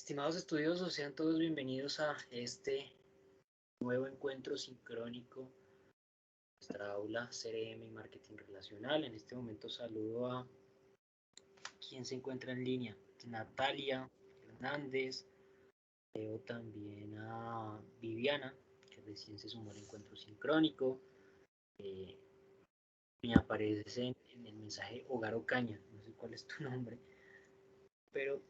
Estimados estudiosos, sean todos bienvenidos a este nuevo encuentro sincrónico de nuestra aula CRM y Marketing Relacional. En este momento saludo a quien se encuentra en línea, Natalia Hernández, veo también a Viviana, que recién se sumó al encuentro sincrónico. Me aparece en el mensaje Hogar Ocaña, no sé cuál es tu nombre, pero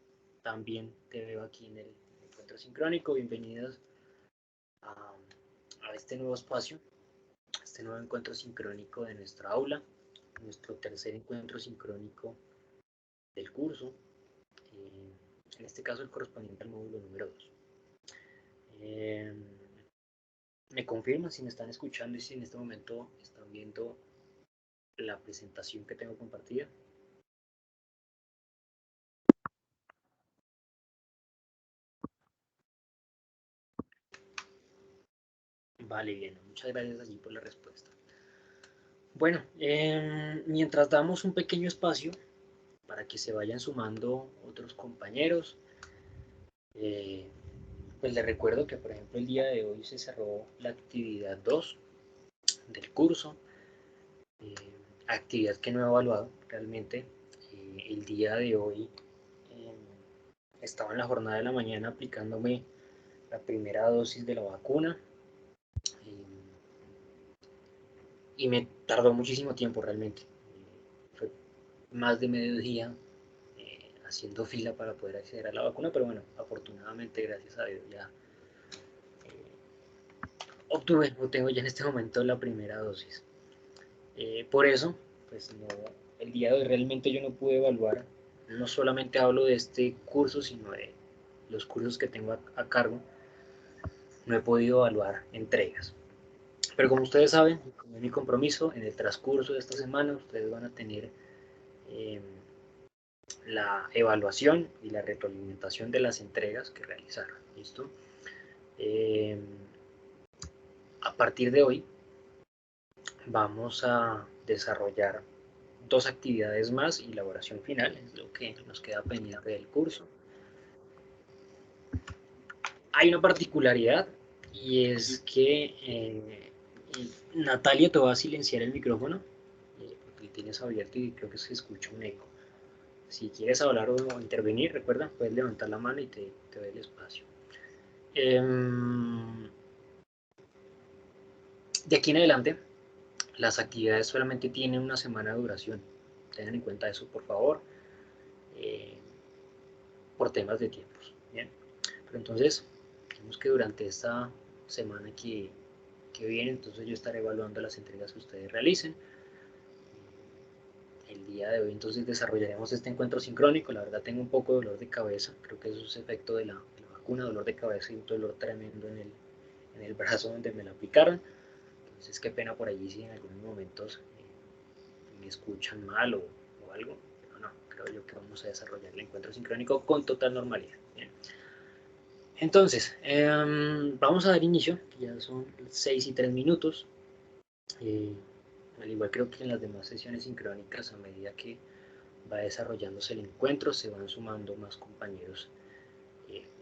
también te veo aquí en el encuentro sincrónico. Bienvenidos a este nuevo espacio, este nuevo encuentro sincrónico de nuestra aula, nuestro tercer encuentro sincrónico del curso, en este caso el correspondiente al módulo número 2. Me confirman si me están escuchando y si en este momento están viendo la presentación que tengo compartida. Vale, bien, muchas gracias allí por la respuesta. Bueno, mientras damos un pequeño espacio para que se vayan sumando otros compañeros, pues les recuerdo que, por ejemplo, el día de hoy se cerró la actividad 2 del curso, actividad que no he evaluado realmente. El día de hoy estaba en la jornada de la mañana aplicándome la primera dosis de la vacuna y me tardó muchísimo tiempo realmente. Fue más de mediodía haciendo fila para poder acceder a la vacuna, pero bueno, afortunadamente, gracias a Dios, ya obtuve o tengo ya en este momento la primera dosis. Por eso, pues no, el día de hoy realmente yo no pude evaluar, no solamente hablo de este curso, sino de los cursos que tengo a cargo, no he podido evaluar entregas. Pero como ustedes saben, como es mi compromiso, en el transcurso de esta semana ustedes van a tener eh, la evaluación y la retroalimentación de las entregas que realizaron. ¿Listo? A partir de hoy vamos a desarrollar dos actividades más y elaboración final, es lo que nos queda pendiente del curso. Hay una particularidad y es que Natalia, te va a silenciar el micrófono porque lo tienes abierto y creo que se escucha un eco. Si quieres hablar o intervenir, recuerda, puedes levantar la mano y te doy el espacio. De aquí en adelante, las actividades solamente tienen una semana de duración. Tengan en cuenta eso, por favor, por temas de tiempos. Bien, pero entonces, digamos que durante esta semana que viene, entonces yo estaré evaluando las entregas que ustedes realicen. El día de hoy entonces desarrollaremos este encuentro sincrónico. La verdad tengo un poco de dolor de cabeza, creo que eso es efecto de la vacuna, dolor de cabeza y un dolor tremendo en el brazo donde me la aplicaron. Entonces qué pena por allí si en algunos momentos me escuchan mal o algo. Pero no, creo yo que vamos a desarrollar el encuentro sincrónico con total normalidad. Bien. Entonces, vamos a dar inicio, ya son 6 y 3 minutos. Al igual creo que en las demás sesiones sincrónicas, a medida que va desarrollándose el encuentro, se van sumando más compañeros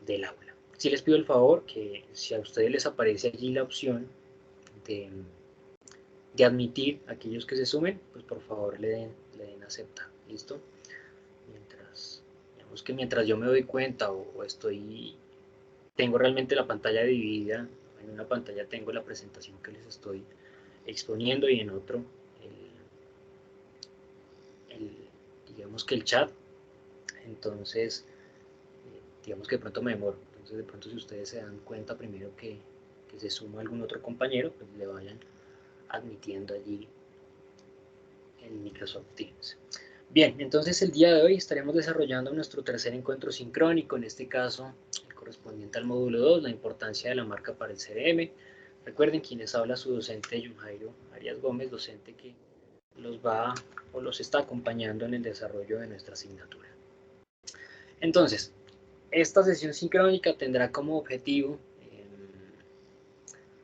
del aula. Sí les pido el favor que si a ustedes les aparece allí la opción de admitir a aquellos que se sumen, pues por favor le den aceptar. ¿Listo? Digamos que mientras yo me doy cuenta o tengo realmente la pantalla dividida, en una pantalla tengo la presentación que les estoy exponiendo y en otro digamos que el chat. Entonces digamos que de pronto me demoro. Entonces de pronto si ustedes se dan cuenta primero que se suma algún otro compañero, pues le vayan admitiendo allí en Microsoft Teams. Bien, entonces el día de hoy estaremos desarrollando nuestro tercer encuentro sincrónico, en este caso el correspondiente al módulo 2, la importancia de la marca para el CRM. Recuerden, quienes habla su docente John Jairo Arias Gómez, docente que los va o los está acompañando en el desarrollo de nuestra asignatura. Entonces, esta sesión sincrónica tendrá como objetivo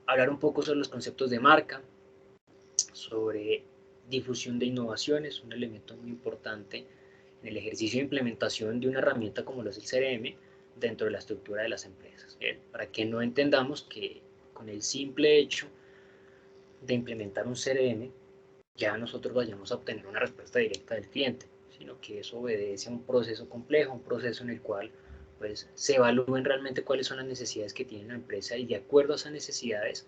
hablar un poco sobre los conceptos de marca, sobre difusión de innovaciones, un elemento muy importante en el ejercicio de implementación de una herramienta como lo es el CRM, dentro de la estructura de las empresas, ¿bien? Para que no entendamos que con el simple hecho de implementar un CRM ya nosotros vayamos a obtener una respuesta directa del cliente, sino que eso obedece a un proceso complejo, un proceso en el cual pues, se evalúen realmente cuáles son las necesidades que tiene la empresa y de acuerdo a esas necesidades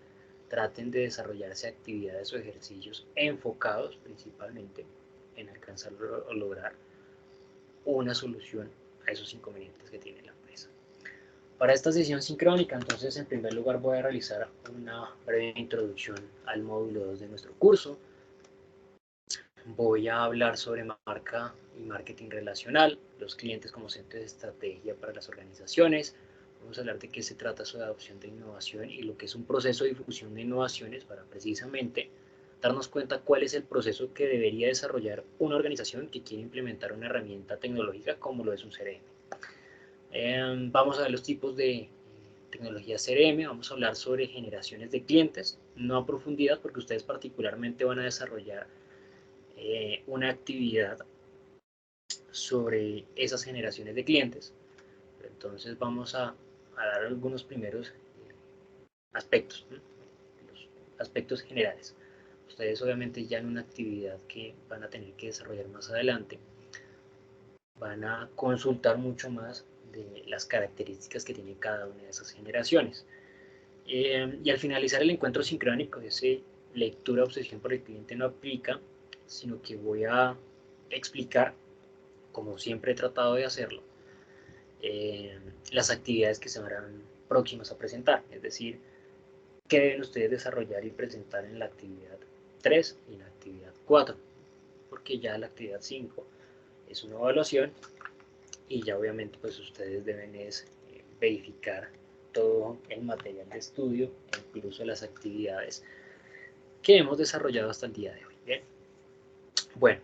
traten de desarrollarse actividades o ejercicios enfocados principalmente en alcanzar o lograr una solución a esos inconvenientes que tiene la empresa. Para esta sesión sincrónica, entonces, en primer lugar voy a realizar una breve introducción al módulo 2 de nuestro curso. Voy a hablar sobre marca y marketing relacional, los clientes como centro de estrategia para las organizaciones. Vamos a hablar de qué se trata su adopción de innovación y lo que es un proceso de difusión de innovaciones para precisamente darnos cuenta cuál es el proceso que debería desarrollar una organización que quiere implementar una herramienta tecnológica como lo es un CRM. Vamos a ver los tipos de tecnología CRM, vamos a hablar sobre generaciones de clientes, no a profundidad porque ustedes particularmente van a desarrollar una actividad sobre esas generaciones de clientes. Entonces vamos a dar algunos primeros aspectos, ¿no? Los aspectos generales. Ustedes obviamente ya en una actividad que van a tener que desarrollar más adelante, van a consultar mucho más de las características que tiene cada una de esas generaciones. Y al finalizar el encuentro sincrónico, ese lectura obsesión por el cliente no aplica, sino que voy a explicar, como siempre he tratado de hacerlo, las actividades que se verán próximas a presentar, es decir, qué deben ustedes desarrollar y presentar en la actividad 3 y en la actividad 4, porque ya la actividad 5 es una evaluación y ya obviamente pues ustedes deben verificar todo el material de estudio, incluso las actividades que hemos desarrollado hasta el día de hoy. Bien. Bueno,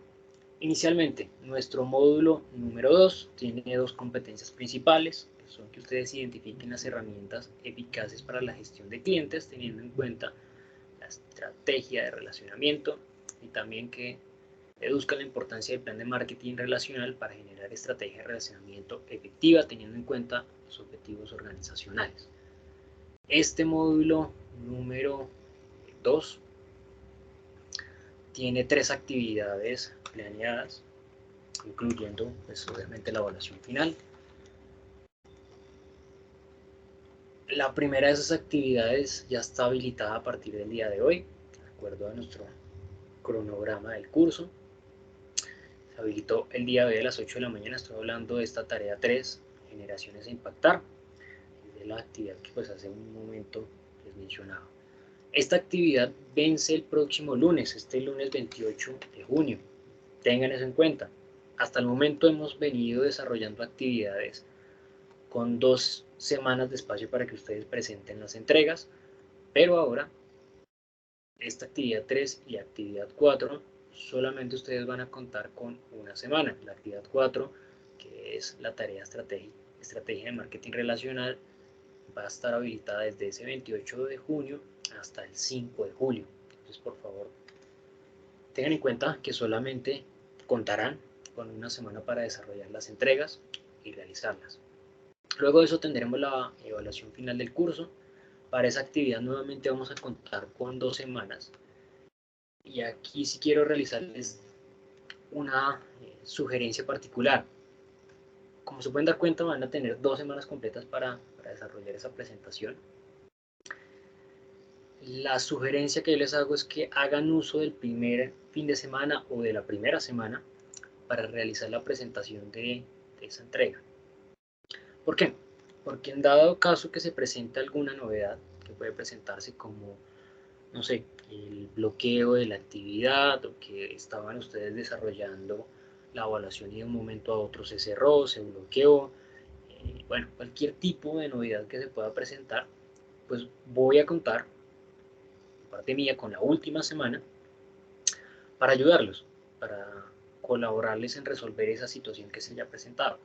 inicialmente nuestro módulo número 2 tiene dos competencias principales, que son que ustedes identifiquen las herramientas eficaces para la gestión de clientes, teniendo en cuenta la estrategia de relacionamiento y también que deduzcan la importancia del plan de marketing relacional para generar estrategia de relacionamiento efectiva, teniendo en cuenta los objetivos organizacionales. Este módulo número 2 tiene tres actividades planeadas, incluyendo pues, obviamente la evaluación final. La primera de esas actividades ya está habilitada a partir del día de hoy, de acuerdo a nuestro cronograma del curso. Se habilitó el día de hoy a las 8 de la mañana, estoy hablando de esta tarea 3, generaciones a impactar, de la actividad que pues hace un momento les mencionaba. Esta actividad vence el próximo lunes, este lunes 28 de junio. Tengan eso en cuenta. Hasta el momento hemos venido desarrollando actividades con 2 semanas de espacio para que ustedes presenten las entregas, pero ahora esta actividad 3 y actividad 4 solamente ustedes van a contar con una semana. La actividad 4, que es la tarea estrategia de marketing relacional, va a estar habilitada desde ese 28 de junio hasta el 5 de julio. Entonces, por favor, tengan en cuenta que solamente contarán con una semana para desarrollar las entregas y realizarlas. Luego de eso tendremos la evaluación final del curso. Para esa actividad nuevamente vamos a contar con 2 semanas. Y aquí sí quiero realizarles una sugerencia particular. Como se pueden dar cuenta, van a tener 2 semanas completas para desarrollar esa presentación. La sugerencia que yo les hago es que hagan uso del primer fin de semana o de la primera semana para realizar la presentación de esa entrega. ¿Por qué? Porque en dado caso que se presente alguna novedad, que puede presentarse como, no sé, el bloqueo de la actividad o que estaban ustedes desarrollando la evaluación y de un momento a otro se cerró, se bloqueó, bueno, cualquier tipo de novedad que se pueda presentar, pues voy a contar, de parte mía, con la última semana para ayudarlos, para colaborarles en resolver esa situación que se haya presentado.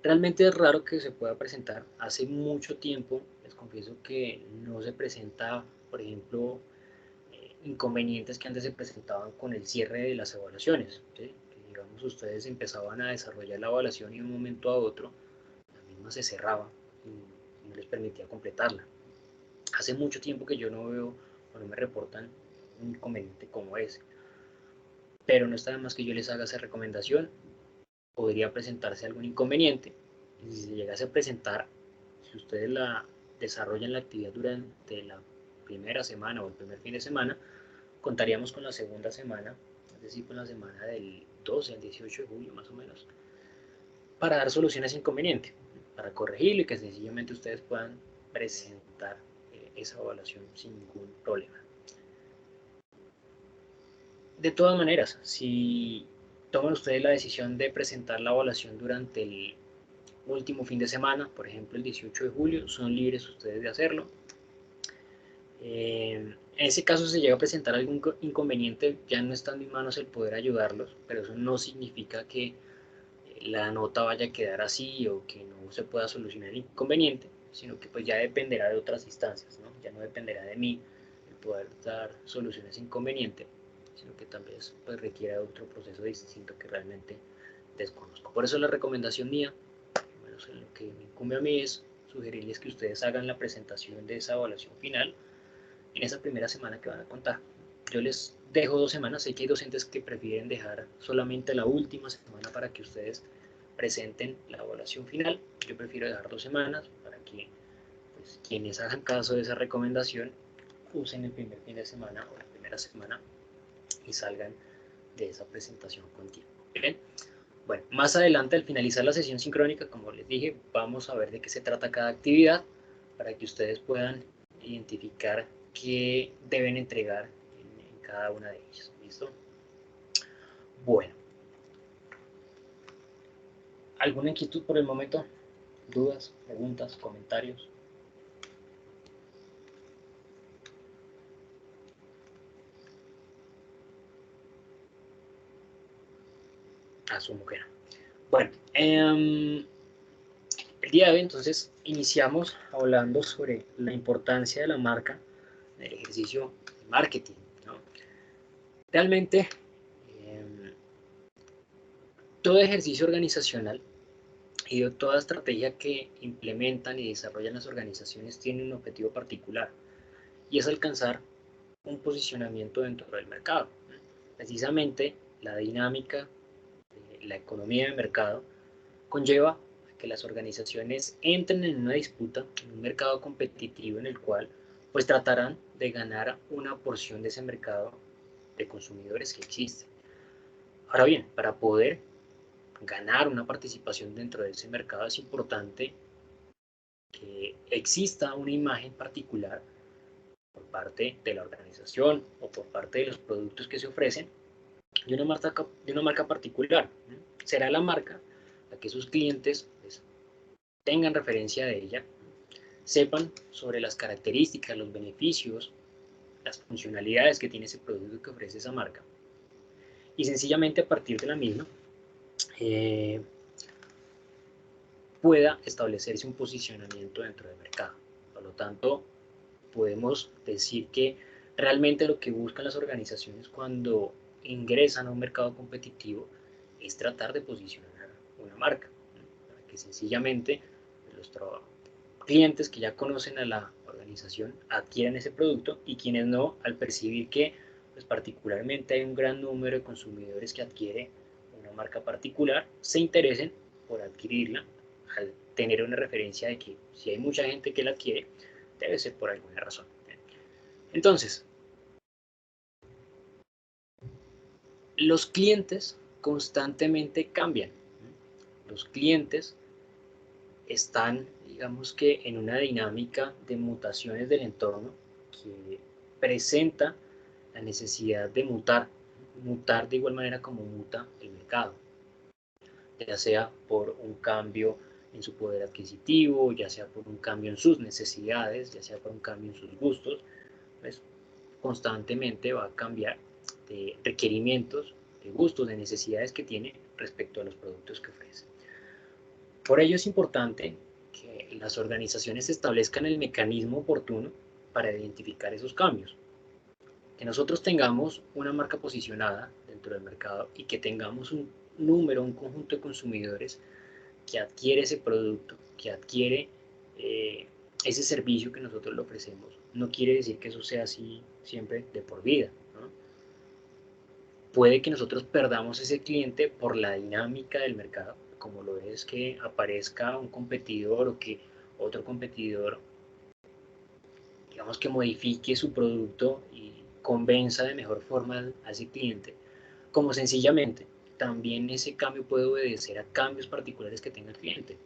Realmente es raro que se pueda presentar. Hace mucho tiempo, les confieso que no se presenta, por ejemplo, inconvenientes que antes se presentaban con el cierre de las evaluaciones, ¿sí? Que digamos ustedes empezaban a desarrollar la evaluación y de un momento a otro la misma se cerraba y no les permitía completarla. Hace mucho tiempo que yo no veo o no me reportan un inconveniente como ese, pero no está de más que yo les haga esa recomendación. Podría presentarse algún inconveniente, y si se llegase a presentar, si ustedes la desarrollan la actividad durante la primera semana o el primer fin de semana, contaríamos con la segunda semana, es decir, con la semana del 12 al 18 de julio más o menos, para dar soluciones a inconveniente, para corregirlo y que sencillamente ustedes puedan presentar esa evaluación sin ningún problema. De todas maneras, si toman ustedes la decisión de presentar la evaluación durante el último fin de semana, por ejemplo el 18 de julio, son libres ustedes de hacerlo. En ese caso, si se llega a presentar algún inconveniente, ya no está en mis manos el poder ayudarlos, pero eso no significa que la nota vaya a quedar así o que no se pueda solucionar el inconveniente, sino que pues ya dependerá de otras instancias, ¿no? Ya no dependerá de mí el poder dar soluciones a inconveniente, sino que también pues, requiere otro proceso distinto que realmente desconozco. Por eso la recomendación mía, menos en lo que me incumbe a mí, es sugerirles que ustedes hagan la presentación de esa evaluación final en esa primera semana que van a contar. Yo les dejo 2 semanas, sé que hay docentes que prefieren dejar solamente la última semana para que ustedes presenten la evaluación final. Yo prefiero dejar 2 semanas para que pues, quienes hagan caso de esa recomendación usen el primer fin de semana o la primera semana y salgan de esa presentación con tiempo. ¿Bien? Bueno, más adelante al finalizar la sesión sincrónica, como les dije, vamos a ver de qué se trata cada actividad para que ustedes puedan identificar qué deben entregar en cada una de ellas. ¿Listo? Bueno. ¿Alguna inquietud por el momento? ¿Dudas, preguntas, comentarios? A su mujer. Bueno, el día de hoy entonces iniciamos hablando sobre la importancia de la marca en el ejercicio de marketing, ¿no? Realmente, todo ejercicio organizacional y toda estrategia que implementan y desarrollan las organizaciones tiene un objetivo particular y es alcanzar un posicionamiento dentro del mercado. Precisamente la dinámica de la economía de mercado conlleva que las organizaciones entren en una disputa, en un mercado competitivo en el cual pues tratarán de ganar una porción de ese mercado de consumidores que existe. Ahora bien, para poder ganar una participación dentro de ese mercado es importante que exista una imagen particular por parte de la organización o por parte de los productos que se ofrecen de una marca particular. Será la marca la que sus clientes pues, tengan referencia de ella, sepan sobre las características, los beneficios, las funcionalidades que tiene ese producto que ofrece esa marca y sencillamente a partir de la misma pueda establecerse un posicionamiento dentro del mercado. Por lo tanto, podemos decir que realmente lo que buscan las organizaciones cuando ingresan a un mercado competitivo es tratar de posicionar una marca, para que sencillamente los clientes que ya conocen a la organización adquieran ese producto y quienes no, al percibir que pues, particularmente hay un gran número de consumidores que adquiere una marca particular, se interesen por adquirirla al tener una referencia de que si hay mucha gente que la adquiere, debe ser por alguna razón. Entonces, los clientes constantemente cambian. Los clientes están, digamos que, en una dinámica de mutaciones del entorno que presenta la necesidad de mutar de igual manera como muta el mercado, ya sea por un cambio en su poder adquisitivo, ya sea por un cambio en sus necesidades, ya sea por un cambio en sus gustos, pues constantemente va a cambiar de requerimientos, de gustos, de necesidades que tiene respecto a los productos que ofrece. Por ello es importante que las organizaciones establezcan el mecanismo oportuno para identificar esos cambios. Que nosotros tengamos una marca posicionada dentro del mercado y que tengamos un número, un conjunto de consumidores que adquiere ese producto, que adquiere ese servicio que nosotros le ofrecemos, no quiere decir que eso sea así siempre de por vida, ¿no? Puede que nosotros perdamos ese cliente por la dinámica del mercado, como lo es que aparezca un competidor o que otro competidor, digamos, que modifique su producto y convenza de mejor forma a ese cliente, como sencillamente también ese cambio puede obedecer a cambios particulares que tenga el cliente.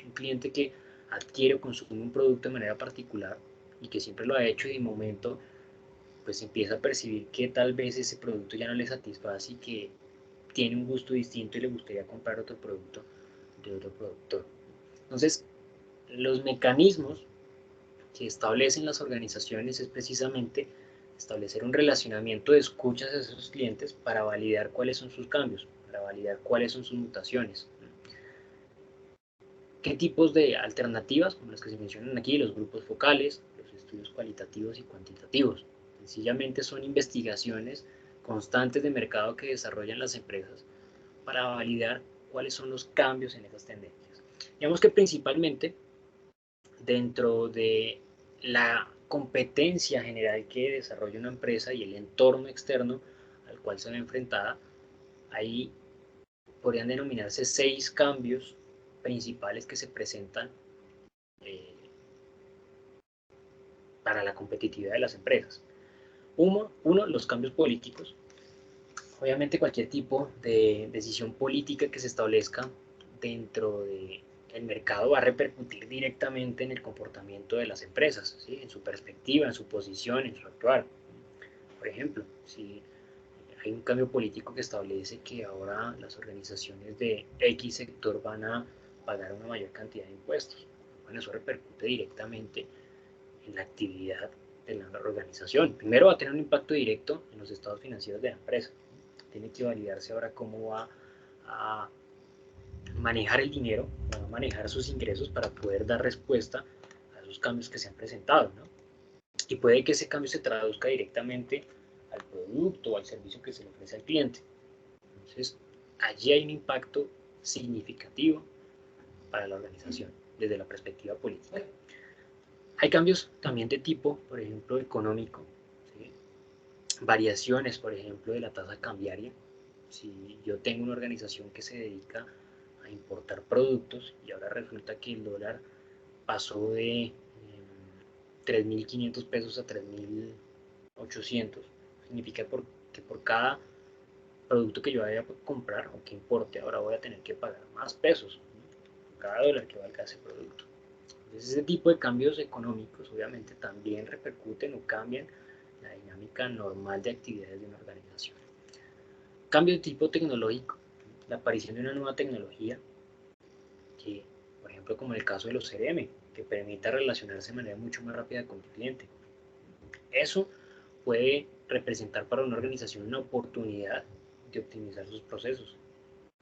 Un cliente que adquiere o consume un producto de manera particular y que siempre lo ha hecho y de momento pues empieza a percibir que tal vez ese producto ya no le satisface y que tiene un gusto distinto y le gustaría comprar otro producto de otro productor. Entonces, los mecanismos que establecen las organizaciones es precisamente establecer un relacionamiento de escuchas a esos clientes para validar cuáles son sus cambios, para validar cuáles son sus mutaciones. ¿Qué tipos de alternativas, como las que se mencionan aquí, los grupos focales, los estudios cualitativos y cuantitativos? Sencillamente son investigaciones constantes de mercado que desarrollan las empresas para validar cuáles son los cambios en esas tendencias. Digamos que principalmente dentro de la competencia general que desarrolla una empresa y el entorno externo al cual se ve enfrentada, ahí podrían denominarse 6 cambios principales que se presentan eh, para la competitividad de las empresas. Uno, los cambios políticos. Obviamente cualquier tipo de decisión política que se establezca dentro del mercado va a repercutir directamente en el comportamiento de las empresas, ¿sí? En su perspectiva, en su posición, en su actuar. Por ejemplo, si hay un cambio político que establece que ahora las organizaciones de X sector van a pagar una mayor cantidad de impuestos, bueno, eso repercute directamente en la actividad de la organización. Primero va a tener un impacto directo en los estados financieros de la empresa. Tiene que validarse ahora cómo va a manejar el dinero, va a manejar sus ingresos para poder dar respuesta a esos cambios que se han presentado, ¿no? Y puede que ese cambio se traduzca directamente al producto o al servicio que se le ofrece al cliente. Entonces, allí hay un impacto significativo para la organización desde la perspectiva política. Hay cambios también de tipo, por ejemplo, económico, ¿sí? Variaciones, por ejemplo, de la tasa cambiaria. Si yo tengo una organización que se dedica a importar productos y ahora resulta que el dólar pasó de 3.500 pesos a 3.800, significa que por cada producto que yo vaya a comprar o que importe, ahora voy a tener que pagar más pesos por cada dólar que valga ese producto. Entonces, ese tipo de cambios económicos obviamente también repercuten o cambian la dinámica normal de actividades de una organización. Cambio de tipo tecnológico, la aparición de una nueva tecnología que, por ejemplo, como en el caso de los CRM, que permita relacionarse de manera mucho más rápida con el cliente. Eso puede representar para una organización una oportunidad de optimizar sus procesos.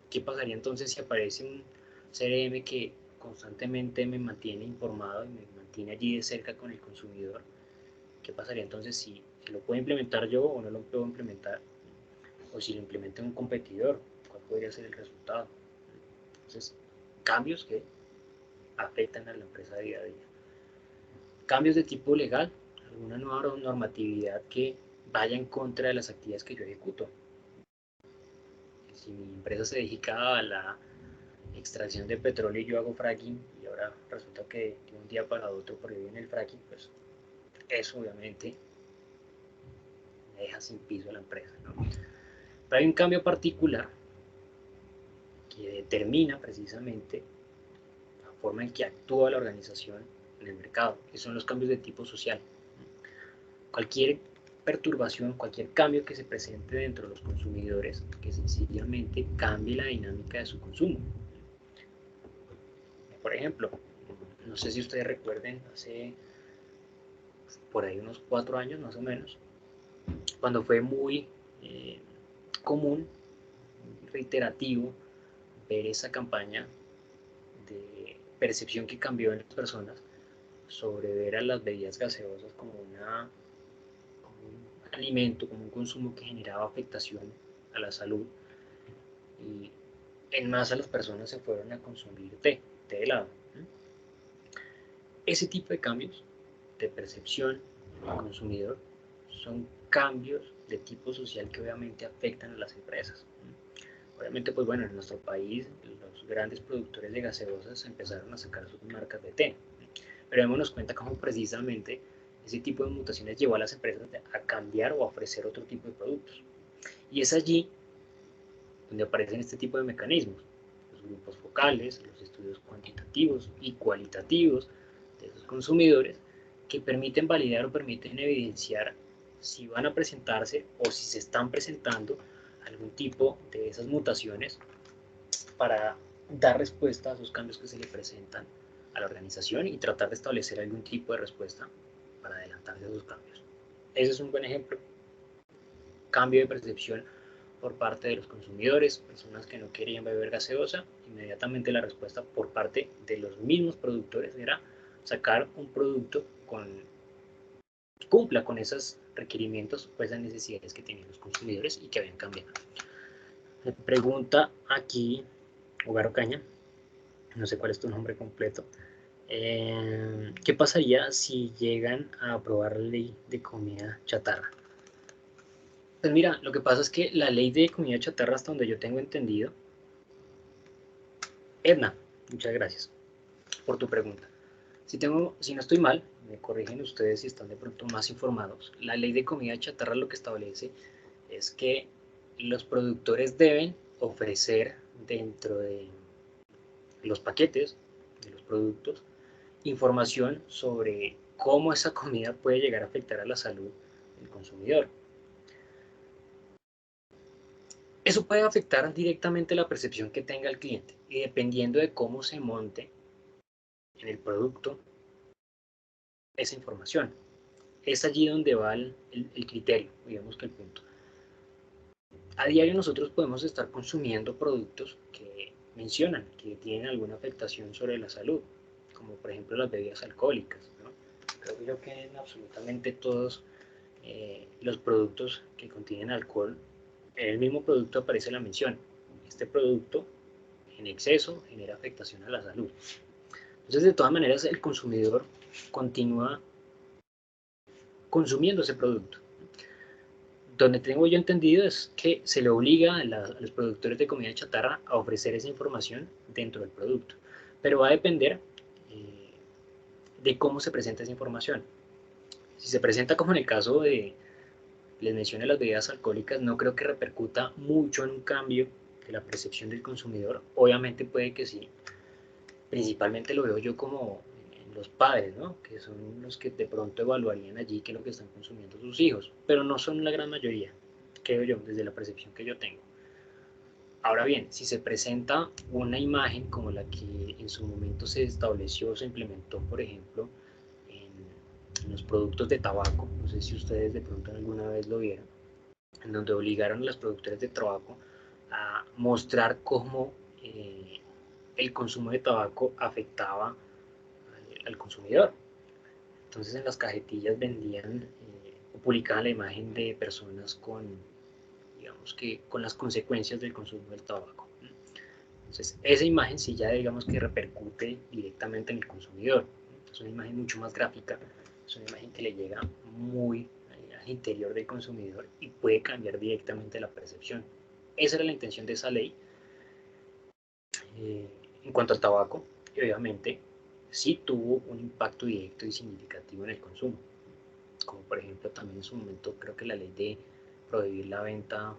¿Qué pasaría entonces si aparece un CRM que constantemente me mantiene informado y me mantiene allí de cerca con el consumidor? ¿Qué pasaría entonces si lo puedo implementar yo o no lo puedo implementar? O si lo implementa un competidor, ¿cuál podría ser el resultado? Entonces, cambios que afectan a la empresa día a día. Cambios de tipo legal, alguna nueva normatividad que vaya en contra de las actividades que yo ejecuto. Si mi empresa se dedica a la extracción de petróleo y yo hago fracking y ahora resulta que de un día para otro prohíben el fracking, pues eso obviamente me deja sin piso a la empresa, ¿no? Pero hay un cambio particular que determina precisamente la forma en que actúa la organización en el mercado, que son los cambios de tipo social. Cualquier perturbación, cualquier cambio que se presente dentro de los consumidores, que sencillamente cambie la dinámica de su consumo. Por ejemplo, no sé si ustedes recuerden, hace por ahí unos 4 años más o menos, cuando fue muy común, reiterativo, ver esa campaña de percepción que cambió en las personas sobre ver a las bebidas gaseosas como un alimento, como un consumo que generaba afectación a la salud. Y en masa las personas se fueron a consumir té de helado. ese tipo de cambios de percepción del consumidor son cambios de tipo social que obviamente afectan a las empresas. Obviamente, pues bueno, en nuestro país los grandes productores de gaseosas empezaron a sacar sus marcas de té, pero démonos cuenta cómo precisamente ese tipo de mutaciones llevó a las empresas a cambiar o a ofrecer otro tipo de productos. Y es allí donde aparecen este tipo de mecanismos, los grupos focales, los estudios cuantitativos y cualitativos de esos consumidores que permiten validar o permiten evidenciar si van a presentarse o si se están presentando algún tipo de esas mutaciones para dar respuesta a esos cambios que se le presentan a la organización y tratar de establecer algún tipo de respuesta para adelantarse a esos cambios. Ese es un buen ejemplo. Cambio de percepción por parte de los consumidores, personas que no querían beber gaseosa, inmediatamente la respuesta por parte de los mismos productores era sacar un producto que cumpla con esos requerimientos, pues las necesidades que tenían los consumidores y que habían cambiado. Me pregunta aquí, Hogar Ocaña, no sé cuál es tu nombre completo, ¿qué pasaría si llegan a aprobar la ley de comida chatarra? Pues mira, lo que pasa es que la ley de comida chatarra, hasta donde yo tengo entendido, Edna, muchas gracias por tu pregunta. Si no estoy mal, me corrigen ustedes si están de pronto más informados, la ley de comida chatarra lo que establece es que los productores deben ofrecer dentro de los paquetes de los productos información sobre cómo esa comida puede llegar a afectar a la salud del consumidor. Eso puede afectar directamente la percepción que tenga el cliente y dependiendo de cómo se monte en el producto esa información. Es allí donde va el criterio, digamos que el punto. A diario nosotros podemos estar consumiendo productos que mencionan que tienen alguna afectación sobre la salud, como por ejemplo las bebidas alcohólicas, ¿no? Creo yo que en absolutamente todos los productos que contienen alcohol, en el mismo producto aparece la mención. Este producto en exceso genera afectación a la salud. Entonces, de todas maneras, el consumidor continúa consumiendo ese producto. Donde tengo yo entendido es que se le obliga a los productores de comida chatarra a ofrecer esa información dentro del producto, pero va a depender de cómo se presenta esa información. Si se presenta como en el caso de, les mencioné las bebidas alcohólicas, no creo que repercuta mucho en un cambio de la percepción del consumidor. Obviamente puede que sí. Principalmente lo veo yo como en los padres, ¿no? Que son los que de pronto evaluarían allí qué es lo que están consumiendo sus hijos, pero no son la gran mayoría, creo yo, desde la percepción que yo tengo. Ahora bien, si se presenta una imagen como la que en su momento se estableció, se implementó, por ejemplo, en los productos de tabaco, no sé si ustedes de pronto alguna vez lo vieron, en donde obligaron a los productores de tabaco a mostrar cómo el consumo de tabaco afectaba al consumidor. Entonces en las cajetillas vendían o publicaban la imagen de personas con, digamos que, con las consecuencias del consumo del tabaco. Entonces esa imagen sí ya digamos que repercute directamente en el consumidor. Es una imagen mucho más gráfica, es una imagen que le llega muy al interior del consumidor y puede cambiar directamente la percepción. Esa era la intención de esa ley en cuanto al tabaco, y obviamente sí tuvo un impacto directo y significativo en el consumo, como por ejemplo también en su momento creo que la ley de prohibir la venta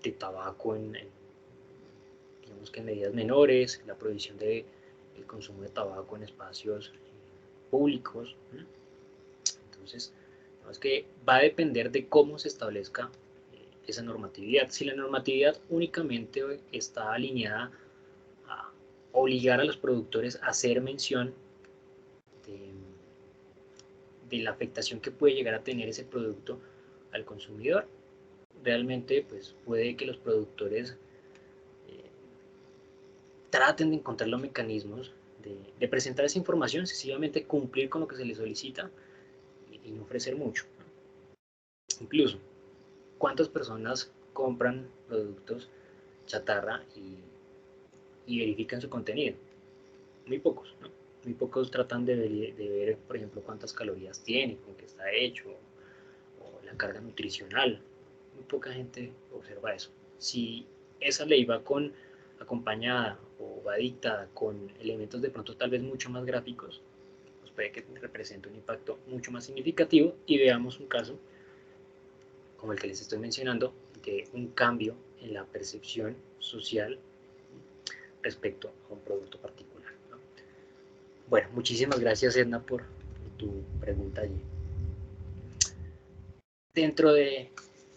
de tabaco digamos que en medidas menores, la prohibición del consumo de tabaco en espacios públicos. Entonces, es que va a depender de cómo se establezca esa normatividad. Si la normatividad únicamente está alineada a obligar a los productores a hacer mención de, de la afectación que puede llegar a tener ese producto al consumidor, realmente pues puede que los productores eh, traten de encontrar los mecanismos de presentar esa información, sencillamente cumplir con lo que se les solicita y no ofrecer mucho. Incluso, ¿cuántas personas compran productos chatarra y verifican su contenido? Muy pocos, ¿no? Muy pocos tratan de ver, por ejemplo, cuántas calorías tiene, con qué está hecho, o la carga nutricional. Muy poca gente observa eso. Si esa ley va acompañada o va dictada con elementos de pronto tal vez mucho más gráficos, pues puede que represente un impacto mucho más significativo, y veamos un caso como el que les estoy mencionando, de un cambio en la percepción social respecto a un producto particular, ¿no? Bueno, muchísimas gracias, Edna, por tu pregunta allí. Dentro de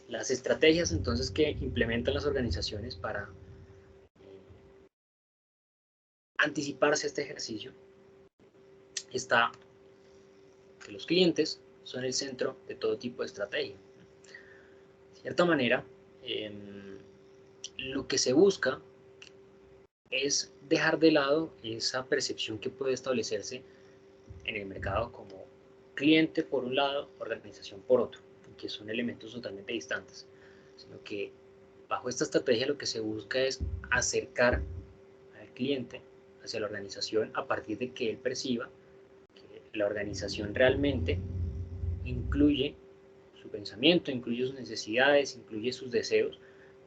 las estrategias entonces que implementan las organizaciones para anticiparse a este ejercicio, está que los clientes son el centro de todo tipo de estrategia. De cierta manera, lo que se busca es dejar de lado esa percepción que puede establecerse en el mercado como cliente por un lado, organización por otro, que son elementos totalmente distantes, sino que bajo esta estrategia lo que se busca es acercar al cliente hacia la organización a partir de que él perciba que la organización realmente incluye su pensamiento, incluye sus necesidades, incluye sus deseos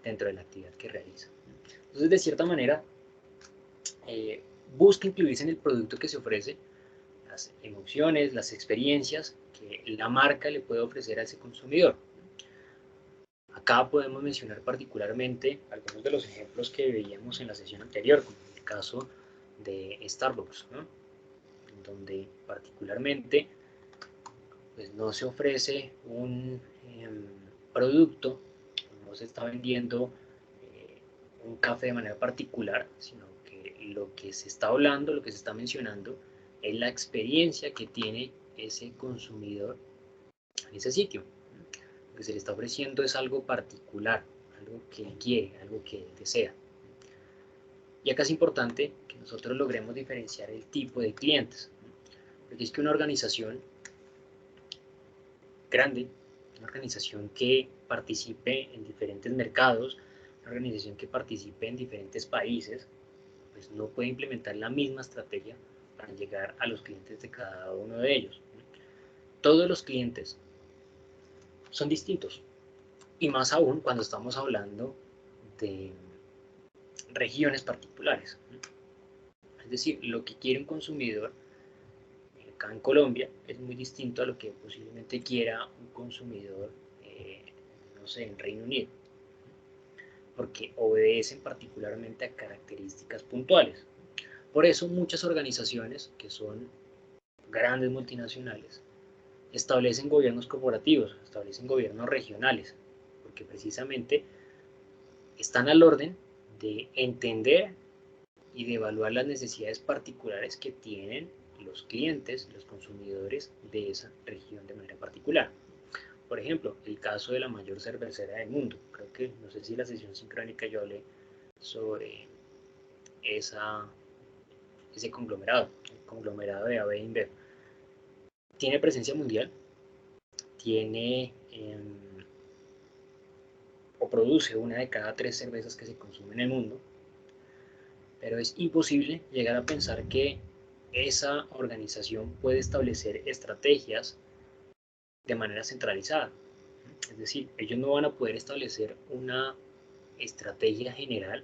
dentro de la actividad que realiza. Entonces, de cierta manera, busca incluirse en el producto que se ofrece las emociones, las experiencias que la marca le puede ofrecer a ese consumidor. Acá podemos mencionar particularmente algunos de los ejemplos que veíamos en la sesión anterior, como el caso de Starbucks, ¿no? Donde particularmente pues no se ofrece un producto, no se está vendiendo un café de manera particular, sino que lo que se está hablando, lo que se está mencionando, es la experiencia que tiene ese consumidor en ese sitio. Lo que se le está ofreciendo es algo particular, algo que él quiere, algo que él desea. Y acá es importante que nosotros logremos diferenciar el tipo de clientes, porque es que una organización grande, una organización que participe en diferentes mercados, una organización que participe en diferentes países, pues no puede implementar la misma estrategia para llegar a los clientes de cada uno de ellos. Todos los clientes son distintos, y más aún cuando estamos hablando de regiones particulares. Es decir, lo que quiere un consumidor acá en Colombia es muy distinto a lo que posiblemente quiera un consumidor, no sé, en Reino Unido, porque obedecen particularmente a características puntuales. Por eso muchas organizaciones que son grandes multinacionales establecen gobiernos corporativos, establecen gobiernos regionales, porque precisamente están al orden de entender y de evaluar las necesidades particulares que tienen los clientes, los consumidores de esa región de manera particular. Por ejemplo, el caso de la mayor cervecera del mundo. Creo que, no sé si en la sesión sincrónica yo hablé sobre ese conglomerado, el conglomerado de AB InBev. Tiene presencia mundial, tiene o produce una de cada 3 cervezas que se consumen en el mundo, pero es imposible llegar a pensar que esa organización puede establecer estrategias de manera centralizada. Es decir, ellos no van a poder establecer una estrategia general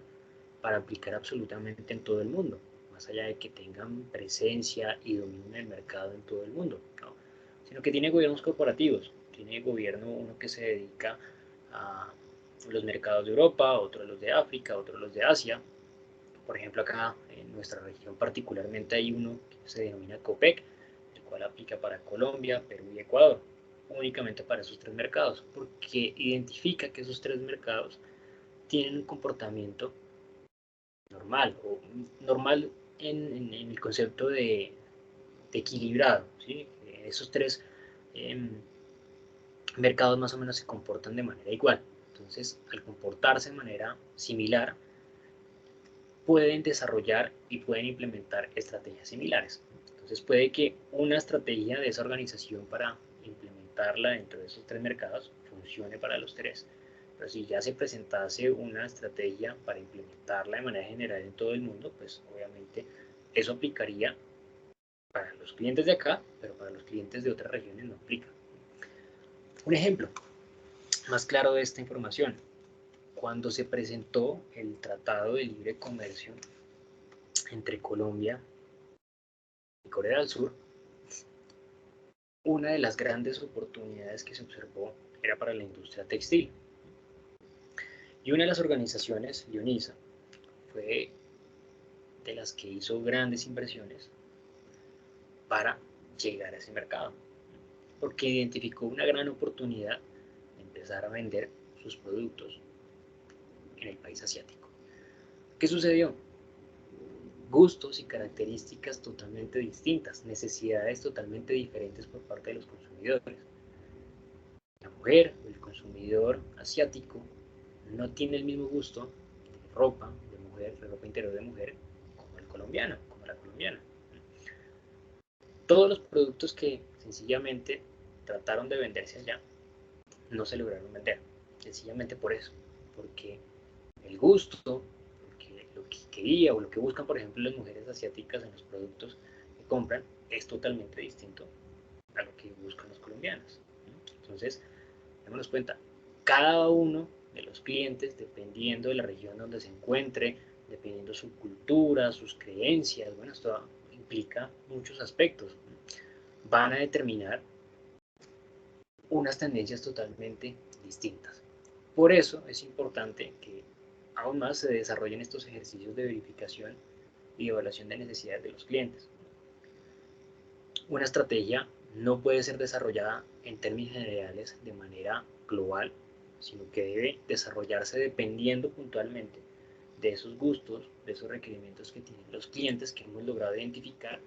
para aplicar absolutamente en todo el mundo, más allá de que tengan presencia y dominio del mercado en todo el mundo, ¿no? Sino que tiene gobiernos corporativos, tiene gobierno uno que se dedica a los mercados de Europa, otro a los de África, otro a los de Asia. Por ejemplo, acá en nuestra región particularmente hay uno que se denomina COPEC, el cual aplica para Colombia, Perú y Ecuador, únicamente para esos 3 mercados, porque identifica que esos 3 mercados tienen un comportamiento normal, o normal en el concepto de equilibrado, ¿sí? Esos 3 mercados más o menos se comportan de manera igual. Entonces, al comportarse de manera similar, pueden desarrollar y pueden implementar estrategias similares. Entonces puede que una estrategia de esa organización para implementarla dentro de esos 3 mercados funcione para los 3. Pero si ya se presentase una estrategia para implementarla de manera general en todo el mundo, pues obviamente eso aplicaría para los clientes de acá, pero para los clientes de otras regiones no aplica. Un ejemplo más claro de esta información: cuando se presentó el Tratado de Libre Comercio entre Colombia y Corea del Sur, una de las grandes oportunidades que se observó era para la industria textil. Y una de las organizaciones, Leonisa, fue de las que hizo grandes inversiones para llegar a ese mercado, porque identificó una gran oportunidad de empezar a vender sus productos en el país asiático. ¿Qué sucedió? Gustos y características totalmente distintas, necesidades totalmente diferentes por parte de los consumidores. La mujer o el consumidor asiático no tiene el mismo gusto de ropa de mujer, de ropa interior de mujer, como el colombiano, como la colombiana. Todos los productos que sencillamente trataron de venderse allá no se lograron vender, sencillamente por eso, porque el gusto, porque lo que quería o lo que buscan, por ejemplo, las mujeres asiáticas en los productos que compran es totalmente distinto a lo que buscan los colombianos. Entonces, démonos cuenta, cada uno de los clientes, dependiendo de la región donde se encuentre, dependiendo su cultura, sus creencias, bueno, esto implica muchos aspectos, van a determinar unas tendencias totalmente distintas. Por eso es importante que aún más se desarrollen estos ejercicios de verificación y evaluación de necesidades de los clientes. Una estrategia no puede ser desarrollada en términos generales de manera global, sino que debe desarrollarse dependiendo puntualmente de esos gustos, de esos requerimientos que tienen los clientes que hemos logrado identificar,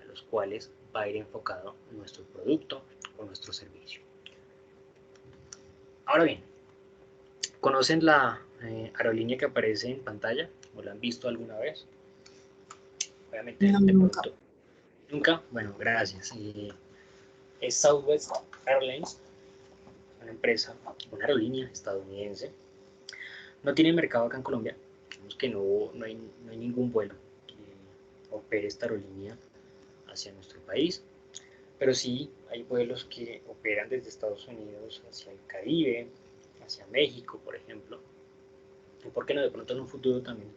a los cuales va a ir enfocado nuestro producto o nuestro servicio. Ahora bien, ¿conocen la aerolínea que aparece en pantalla? ¿O la han visto alguna vez? Obviamente, No, de nunca. pronto. ¿Nunca? Bueno, gracias. Es Southwest Airlines, una empresa, una aerolínea estadounidense. No tiene mercado acá en Colombia. Digamos que no hay ningún vuelo que opere esta aerolínea hacia nuestro país. Pero sí hay vuelos que operan desde Estados Unidos hacia el Caribe, hacia México, por ejemplo. Y por qué no, de pronto en un futuro también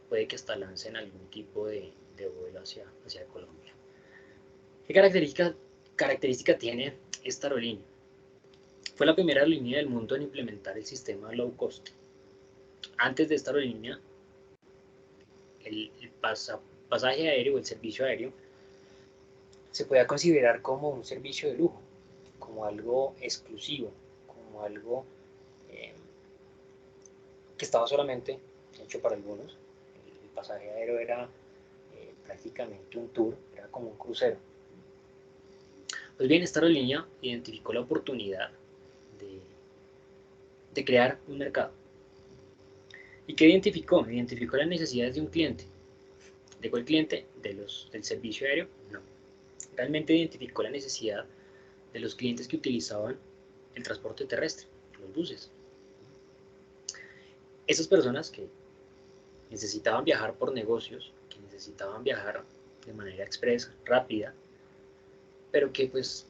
puede que hasta lancen algún tipo de vuelo hacia Colombia. ¿Qué característica tiene esta aerolínea? Fue la primera aerolínea del mundo en implementar el sistema low cost. Antes de esta aerolínea, el pasaje aéreo o el servicio aéreo se podía considerar como un servicio de lujo, como algo exclusivo, como algo eh, que estaba solamente hecho para algunos. El pasaje aéreo era prácticamente un tour, era como un crucero. Pues bien, esta aerolínea identificó la oportunidad de, de crear un mercado. ¿Y qué identificó? Identificó las necesidades de un cliente. ¿De cuál cliente? Del servicio aéreo. No. Realmente identificó la necesidad de los clientes que utilizaban el transporte terrestre, los buses. Esas personas que necesitaban viajar por negocios, que necesitaban viajar de manera expresa, rápida, pero que pues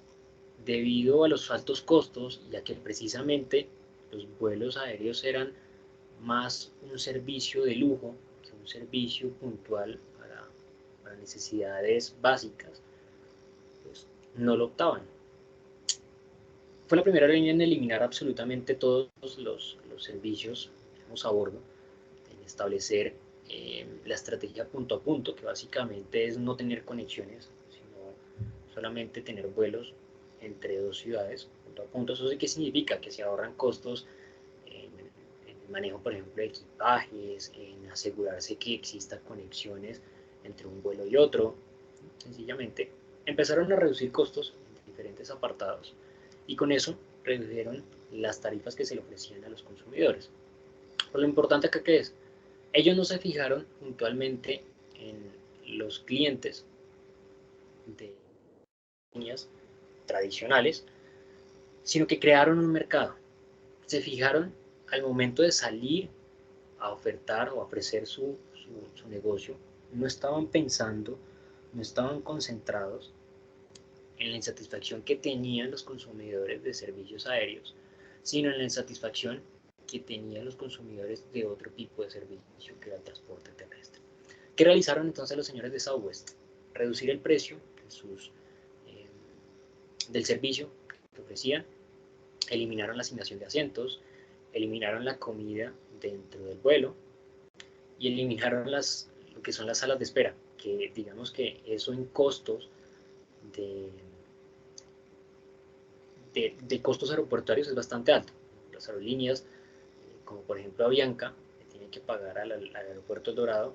debido a los altos costos y a que precisamente los vuelos aéreos eran más un servicio de lujo que un servicio puntual para necesidades básicas, pues no lo optaban. Fue la primera aerolínea en eliminar absolutamente todos los servicios, digamos, a bordo, en establecer la estrategia punto a punto, que básicamente es no tener conexiones, sino solamente tener vuelos entre dos ciudades punto a punto. ¿Eso sí qué significa? Que se ahorran costos en el manejo, por ejemplo, de equipajes, en asegurarse que exista conexiones entre un vuelo y otro. Sencillamente empezaron a reducir costos en diferentes apartados y con eso redujeron las tarifas que se le ofrecían a los consumidores. Pero lo importante acá que es, ellos no se fijaron puntualmente en los clientes de líneas tradicionales, sino que crearon un mercado. Se fijaron al momento de salir a ofertar o a ofrecer su negocio, no estaban pensando no estaban concentrados en la insatisfacción que tenían los consumidores de servicios aéreos, sino en la insatisfacción que tenían los consumidores de otro tipo de servicio, que era el transporte terrestre. ¿Qué realizaron entonces los señores de Southwest? Reducir el precio del servicio que ofrecían, eliminaron la asignación de asientos, eliminaron la comida dentro del vuelo y eliminaron lo que son las salas de espera, que digamos que eso en costos de costos aeroportuarios es bastante alto. Las aerolíneas, como por ejemplo Avianca, que tiene que pagar al aeropuerto El Dorado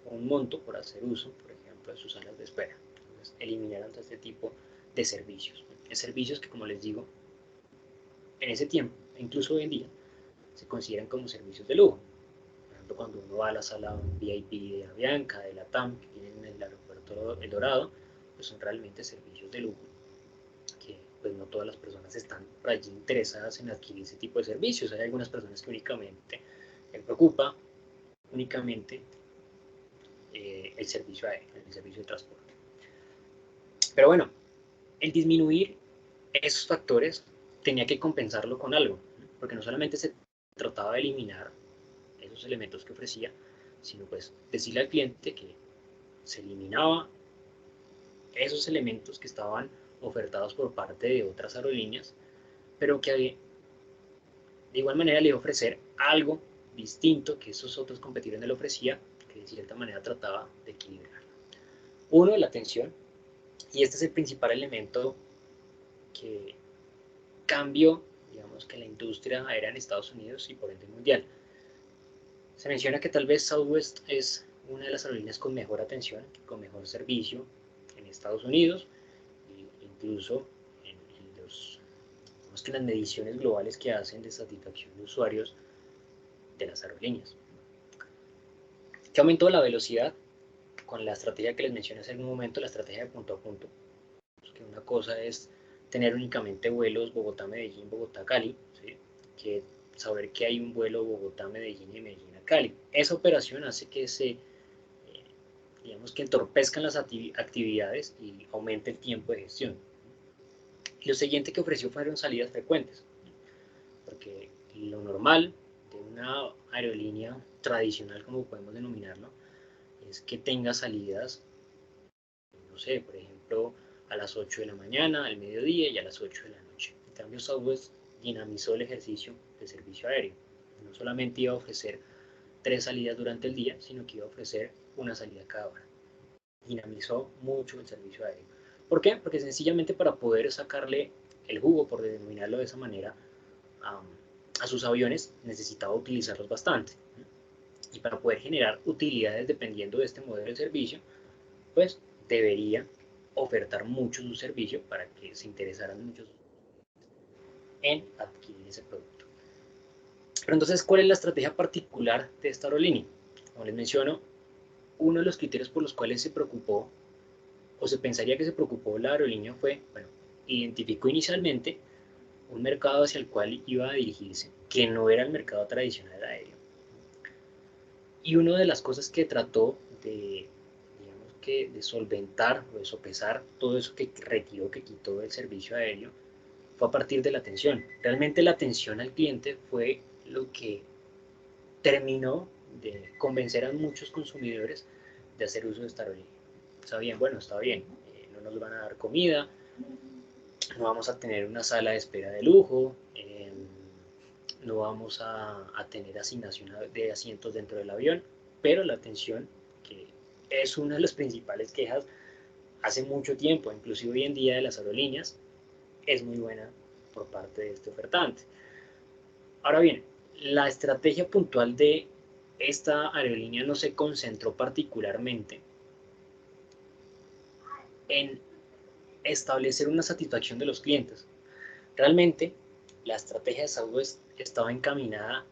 un monto por hacer uso, por ejemplo, de sus salas de espera. Entonces, eliminaron este tipo de servicios. Servicios que, como les digo, en ese tiempo, incluso hoy en día, se consideran como servicios de lujo. Por ejemplo, cuando uno va a la sala VIP de Avianca, de la TAM, que tienen en el aeropuerto El Dorado, pues son realmente servicios de lujo, que pues no todas las personas están por allí interesadas en adquirir ese tipo de servicios. Hay algunas personas que únicamente les preocupa únicamente el servicio aéreo, el servicio de transporte. Pero bueno, el disminuir esos factores tenía que compensarlo con algo, porque no solamente se trataba de eliminar esos elementos que ofrecía, sino pues decirle al cliente que se eliminaba esos elementos que estaban ofertados por parte de otras aerolíneas, pero que de igual manera le iba a ofrecer algo distinto que esos otros competidores le ofrecía, que de cierta manera trataba de equilibrar. Uno, la atención, y este es el principal elemento que cambió, digamos, que la industria aérea en Estados Unidos y por ende mundial. Se menciona que tal vez Southwest es una de las aerolíneas con mejor atención, con mejor servicio en Estados Unidos, e incluso en las mediciones globales que hacen de satisfacción de usuarios de las aerolíneas. Que aumentó la velocidad con la estrategia que les mencioné hace un momento, la estrategia de punto a punto. Que una cosa es tener únicamente vuelos Bogotá-Medellín, Bogotá-Cali, ¿sí? Que saber que hay un vuelo Bogotá-Medellín y Medellín-Cali. Esa operación hace que digamos que entorpezcan las actividades y aumente el tiempo de gestión. Y lo siguiente que ofreció fueron salidas frecuentes, porque lo normal de una aerolínea tradicional, como podemos denominarlo, es que tenga salidas, no sé, por ejemplo, a las 8 de la mañana, al mediodía y a las 8 de la noche. En cambio, Southwest dinamizó el ejercicio de servicio aéreo. No solamente iba a ofrecer 3 salidas durante el día, sino que iba a ofrecer una salida cada hora. Dinamizó mucho el servicio aéreo. ¿Por qué? Porque sencillamente para poder sacarle el jugo, por denominarlo de esa manera, a sus aviones necesitaba utilizarlos bastante. Y para poder generar utilidades dependiendo de este modelo de servicio, pues debería ofertar mucho su servicio para que se interesaran muchos en adquirir ese producto. Pero entonces, ¿cuál es la estrategia particular de esta aerolínea? Como les menciono, uno de los criterios por los cuales se preocupó, o se pensaría que se preocupó la aerolínea fue, bueno, identificó inicialmente un mercado hacia el cual iba a dirigirse, que no era el mercado tradicional aéreo. Y una de las cosas que trató de, digamos que, de solventar o de sopesar todo eso que retiró, que quitó del servicio aéreo, fue a partir de la atención. Realmente la atención al cliente fue lo que terminó de convencer a muchos consumidores de hacer uso de esta aerolínea. Sabían, bueno, está bien, no nos van a dar comida, no vamos a tener una sala de espera de lujo, no vamos a tener asignación de asientos dentro del avión, pero la atención, que es una de las principales quejas hace mucho tiempo, inclusive hoy en día de las aerolíneas, es muy buena por parte de este ofertante. Ahora bien, la estrategia puntual de esta aerolínea no se concentró particularmente en establecer una satisfacción de los clientes. Realmente, la estrategia de Southwest estaba encaminada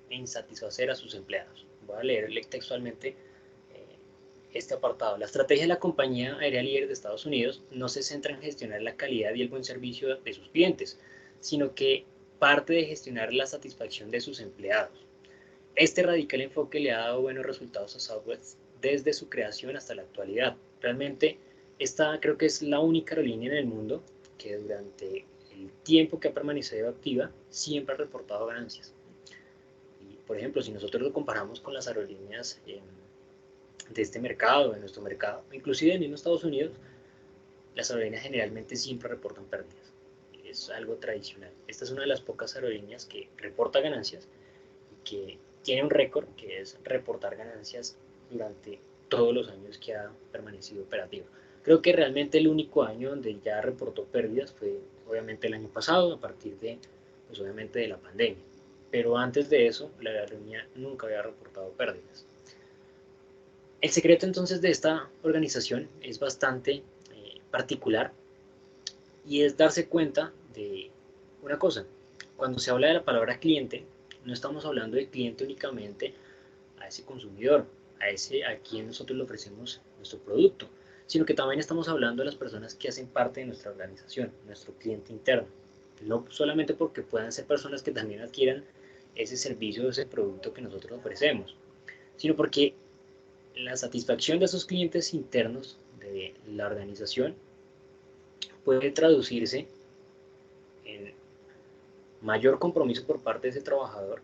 en satisfacer a sus empleados. Voy a leerle textualmente este apartado. La estrategia de la compañía aérea líder de Estados Unidos no se centra en gestionar la calidad y el buen servicio de sus clientes, sino que parte de gestionar la satisfacción de sus empleados. Este radical enfoque le ha dado buenos resultados a Southwest desde su creación hasta la actualidad. Realmente esta creo que es la única aerolínea en el mundo que durante el tiempo que ha permanecido activa siempre ha reportado ganancias. Y, por ejemplo, si nosotros lo comparamos con las aerolíneas de este mercado, de nuestro mercado, inclusive en Estados Unidos, las aerolíneas generalmente siempre reportan pérdidas. Es algo tradicional. Esta es una de las pocas aerolíneas que reporta ganancias y que tiene un récord que es reportar ganancias durante todos los años que ha permanecido operativa. Creo que realmente el único año donde ya reportó pérdidas fue obviamente el año pasado, a partir de, pues obviamente de la pandemia. Pero antes de eso, la aerolínea nunca había reportado pérdidas. El secreto entonces de esta organización es bastante particular y es darse cuenta de una cosa. Cuando se habla de la palabra cliente, no estamos hablando de cliente únicamente a ese consumidor, a quien nosotros le ofrecemos nuestro producto, sino que también estamos hablando de las personas que hacen parte de nuestra organización, nuestro cliente interno. No solamente porque puedan ser personas que también adquieran ese servicio o ese producto que nosotros ofrecemos, sino porque la satisfacción de esos clientes internos de la organización puede traducirse en mayor compromiso por parte de ese trabajador,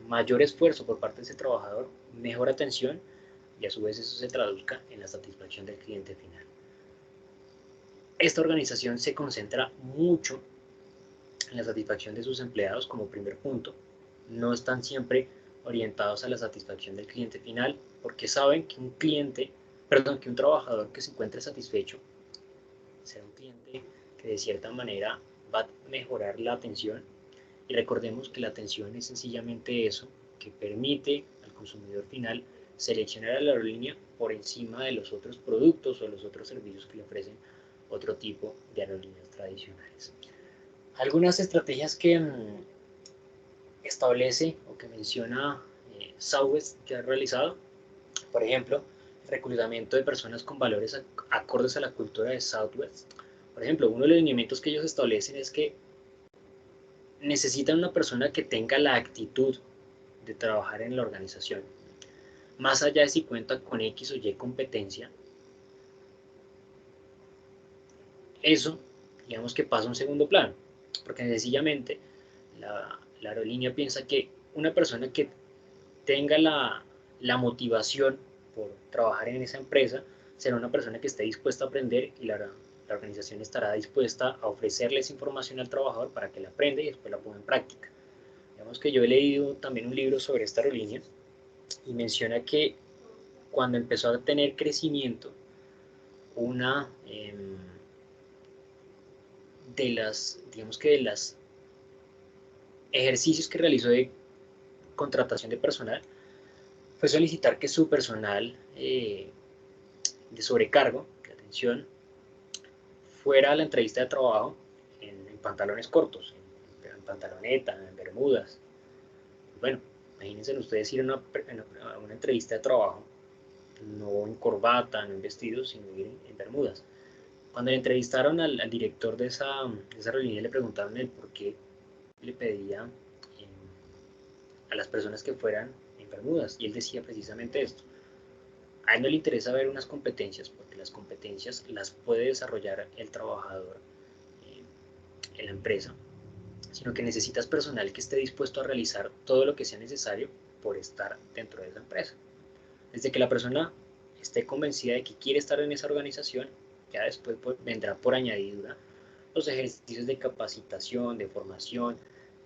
mayor esfuerzo por parte de ese trabajador, mejor atención y a su vez eso se traduzca en la satisfacción del cliente final. Esta organización se concentra mucho en la satisfacción de sus empleados como primer punto. No están siempre orientados a la satisfacción del cliente final porque saben que que un trabajador que se encuentre satisfecho será un cliente que de cierta manera va a mejorar la atención. Y recordemos que la atención es sencillamente eso, que permite al consumidor final seleccionar a la aerolínea por encima de los otros productos o los otros servicios que le ofrecen otro tipo de aerolíneas tradicionales. Algunas estrategias que establece o que menciona Southwest que ha realizado, por ejemplo, reclutamiento de personas con valores acordes a la cultura de Southwest. Por ejemplo, uno de los lineamientos que ellos establecen es que necesitan una persona que tenga la actitud de trabajar en la organización. Más allá de si cuenta con X o Y competencia, eso digamos que pasa a un segundo plano, porque sencillamente la aerolínea piensa que una persona que tenga la motivación por trabajar en esa empresa será una persona que esté dispuesta a aprender y la organización estará dispuesta a ofrecerle esa información al trabajador para que la aprenda y después la ponga en práctica. Digamos que yo he leído también un libro sobre esta aerolínea y menciona que cuando empezó a tener crecimiento, una de las ejercicios que realizó de contratación de personal fue solicitar que su personal de sobrecargo, de atención, fuera a la entrevista de trabajo en pantalones cortos, en pantaloneta, en bermudas. Bueno, imagínense ustedes ir a una entrevista de trabajo, no en corbata, no en vestidos, sino ir en bermudas. Cuando le entrevistaron al director de esa aerolínea, le preguntaron el por qué le pedía a las personas que fueran en bermudas, y él decía precisamente esto. A él no le interesa ver unas competencias, porque las competencias las puede desarrollar el trabajador en la empresa, sino que necesitas personal que esté dispuesto a realizar todo lo que sea necesario por estar dentro de esa empresa. Desde que la persona esté convencida de que quiere estar en esa organización, ya después vendrá por añadidura los ejercicios de capacitación, de formación,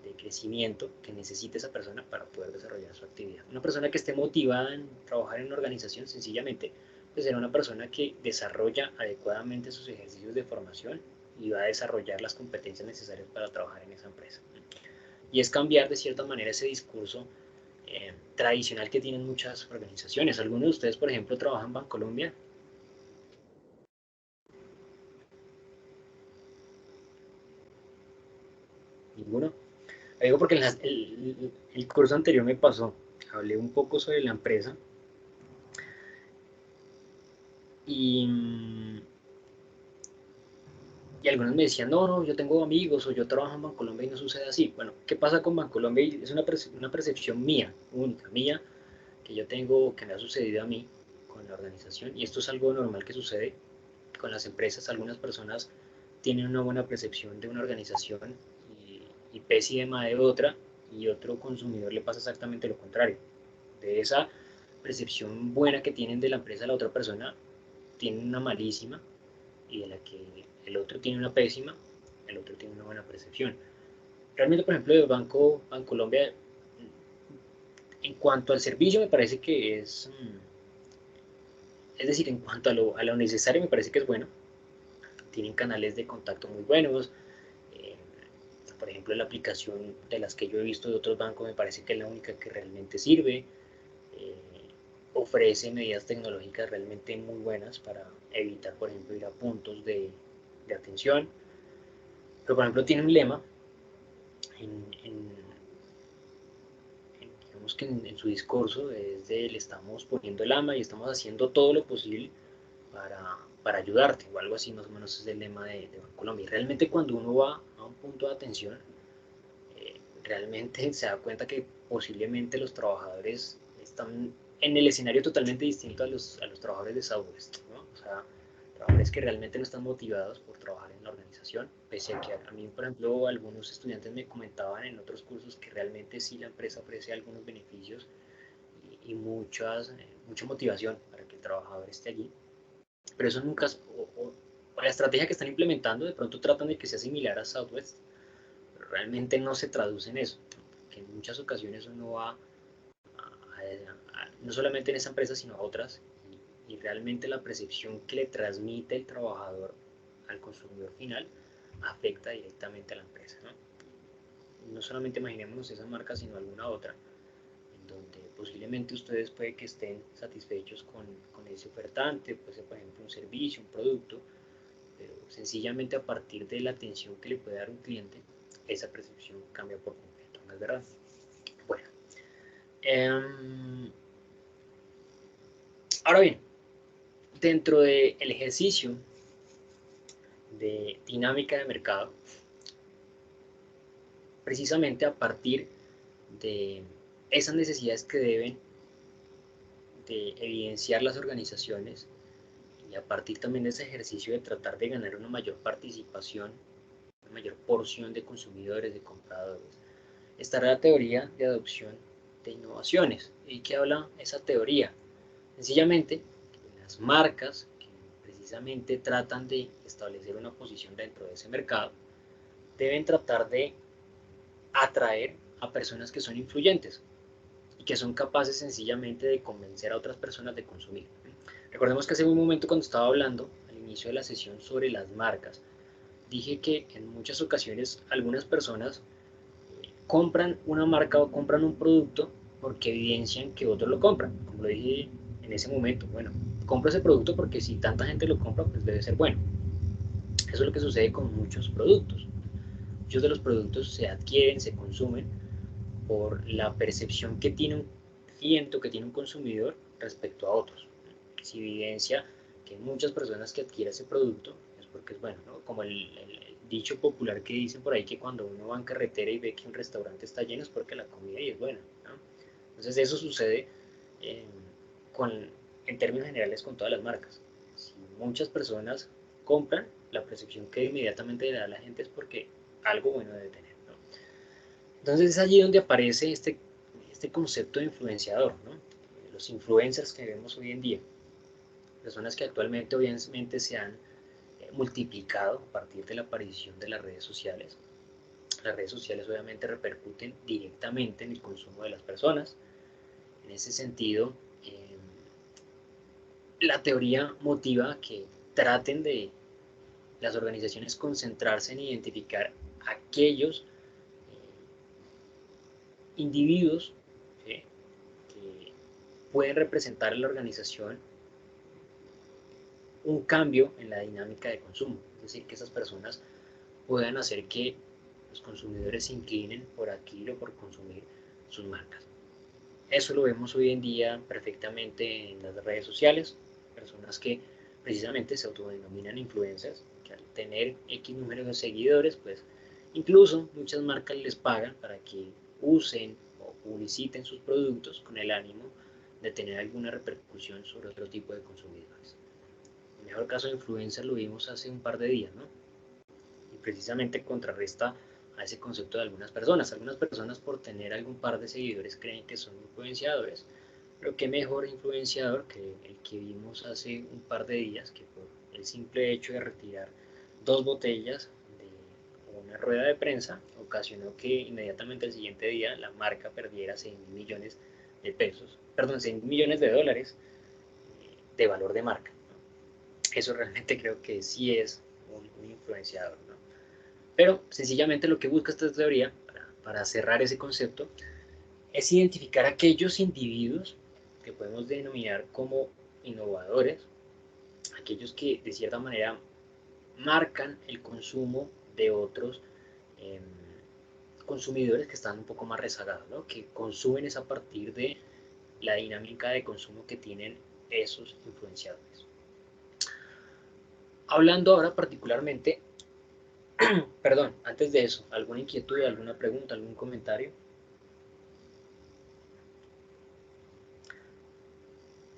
de crecimiento que necesite esa persona para poder desarrollar su actividad. Una persona que esté motivada en trabajar en una organización, sencillamente, pues será una persona que desarrolla adecuadamente sus ejercicios de formación y va a desarrollar las competencias necesarias para trabajar en esa empresa. Y es cambiar de cierta manera ese discurso tradicional que tienen muchas organizaciones. ¿Algunos de ustedes, por ejemplo, trabajan en Bancolombia? ¿Ninguno? Lo digo porque el curso anterior me pasó. Hablé un poco sobre la empresa y, y algunos me decían, no, no, yo tengo amigos o yo trabajo en Bancolombia y no sucede así. Bueno, ¿qué pasa con Bancolombia? Es una percepción mía, única, mía, que yo tengo, que me ha sucedido a mí con la organización, y esto es algo normal que sucede con las empresas. Algunas personas tienen una buena percepción de una organización y pésima de otra, y otro consumidor le pasa exactamente lo contrario. De esa percepción buena que tienen de la empresa, la otra persona tiene una malísima, y de la que el otro tiene una pésima, el otro tiene una buena percepción. Realmente, por ejemplo, de Bancolombia, en cuanto al servicio, me parece que es decir, en cuanto a lo necesario, me parece que es bueno. Tienen canales de contacto muy buenos. Eh, por ejemplo, la aplicación de las que yo he visto de otros bancos me parece que es la única que realmente sirve. Eh, Ofrece medidas tecnológicas realmente muy buenas para evitar, por ejemplo, ir a puntos de atención. Pero, por ejemplo, tiene un lema en digamos que en su discurso es de le estamos poniendo el alma y estamos haciendo todo lo posible para ayudarte, o algo así más o menos es el lema de Bancolombia. Y realmente cuando uno va a un punto de atención, realmente se da cuenta que posiblemente los trabajadores están en el escenario totalmente distinto a los trabajadores de Southwest, ¿no? O sea, trabajadores que realmente no están motivados por trabajar en la organización, pese a que a mí, por ejemplo, algunos estudiantes me comentaban en otros cursos que realmente sí la empresa ofrece algunos beneficios y mucha motivación para que el trabajador esté allí, pero eso nunca, o la estrategia que están implementando, de pronto tratan de que sea similar a Southwest, pero realmente no se traduce en eso, que en muchas ocasiones uno va no solamente en esa empresa, sino a otras, y realmente la percepción que le transmite el trabajador al consumidor final afecta directamente a la empresa, ¿no? No solamente imaginémonos esa marca, sino alguna otra, en donde posiblemente ustedes puede que estén satisfechos con ese ofertante, puede ser por ejemplo un servicio, un producto, pero sencillamente a partir de la atención que le puede dar un cliente, esa percepción cambia por completo, ¿no es verdad? Bueno, ahora bien, dentro del ejercicio de dinámica de mercado, precisamente a partir de esas necesidades que deben de evidenciar las organizaciones, y a partir también de ese ejercicio de tratar de ganar una mayor participación, una mayor porción de consumidores, de compradores, estará la teoría de adopción de innovaciones. ¿Y qué habla esa teoría? Sencillamente, las marcas que precisamente tratan de establecer una posición dentro de ese mercado deben tratar de atraer a personas que son influyentes y que son capaces sencillamente de convencer a otras personas de consumir. Recordemos que hace un momento, cuando estaba hablando al inicio de la sesión sobre las marcas, dije que en muchas ocasiones algunas personas compran una marca o compran un producto porque evidencian que otros lo compran. Como lo dije en ese momento, bueno, compro ese producto porque si tanta gente lo compra, pues debe ser bueno. Eso es lo que sucede con muchos productos. Muchos de los productos se adquieren, se consumen por la percepción que tiene un cliente, que tiene un consumidor respecto a otros. Si evidencia que muchas personas que adquieren ese producto es porque es bueno, ¿no? Como el dicho popular que dicen por ahí, que cuando uno va en carretera y ve que un restaurante está lleno es porque la comida ahí es buena, ¿no? Entonces eso sucede eh, con, en términos generales con todas las marcas. Si muchas personas compran, la percepción que inmediatamente le da a la gente es porque algo bueno debe tener, ¿no? Entonces es allí donde aparece este concepto de influenciador, ¿no? Los influencers que vemos hoy en día, personas que actualmente obviamente se han multiplicado a partir de la aparición de las redes sociales. Las redes sociales obviamente repercuten directamente en el consumo de las personas. En ese sentido, la teoría motiva a que traten de las organizaciones concentrarse en identificar aquellos individuos, ¿sí?, que pueden representar en la organización un cambio en la dinámica de consumo. Es decir, que esas personas puedan hacer que los consumidores se inclinen por adquirir o por consumir sus marcas. Eso lo vemos hoy en día perfectamente en las redes sociales, personas que precisamente se autodenominan influencers, que al tener X número de seguidores, pues incluso muchas marcas les pagan para que usen o publiciten sus productos con el ánimo de tener alguna repercusión sobre otro tipo de consumidores. El mejor caso de influencer lo vimos hace un par de días, ¿no? Y precisamente contrarresta a ese concepto de algunas personas. Algunas personas por tener algún par de seguidores creen que son influenciadores, pero qué mejor influenciador que el que vimos hace un par de días, que por el simple hecho de retirar 2 botellas de una rueda de prensa ocasionó que inmediatamente el siguiente día la marca perdiera 6.000 millones de pesos, perdón, 6.000 millones de dólares de valor de marca. Eso realmente creo que sí es un influenciador, ¿no? Pero sencillamente lo que busca esta teoría, para cerrar ese concepto, es identificar aquellos individuos que podemos denominar como innovadores, aquellos que de cierta manera marcan el consumo de otros eh, consumidores que están un poco más rezagados, ¿no? Que consumen es a partir de la dinámica de consumo que tienen esos influenciadores. Hablando ahora particularmente, perdón, antes de eso, ¿alguna inquietud, alguna pregunta, algún comentario?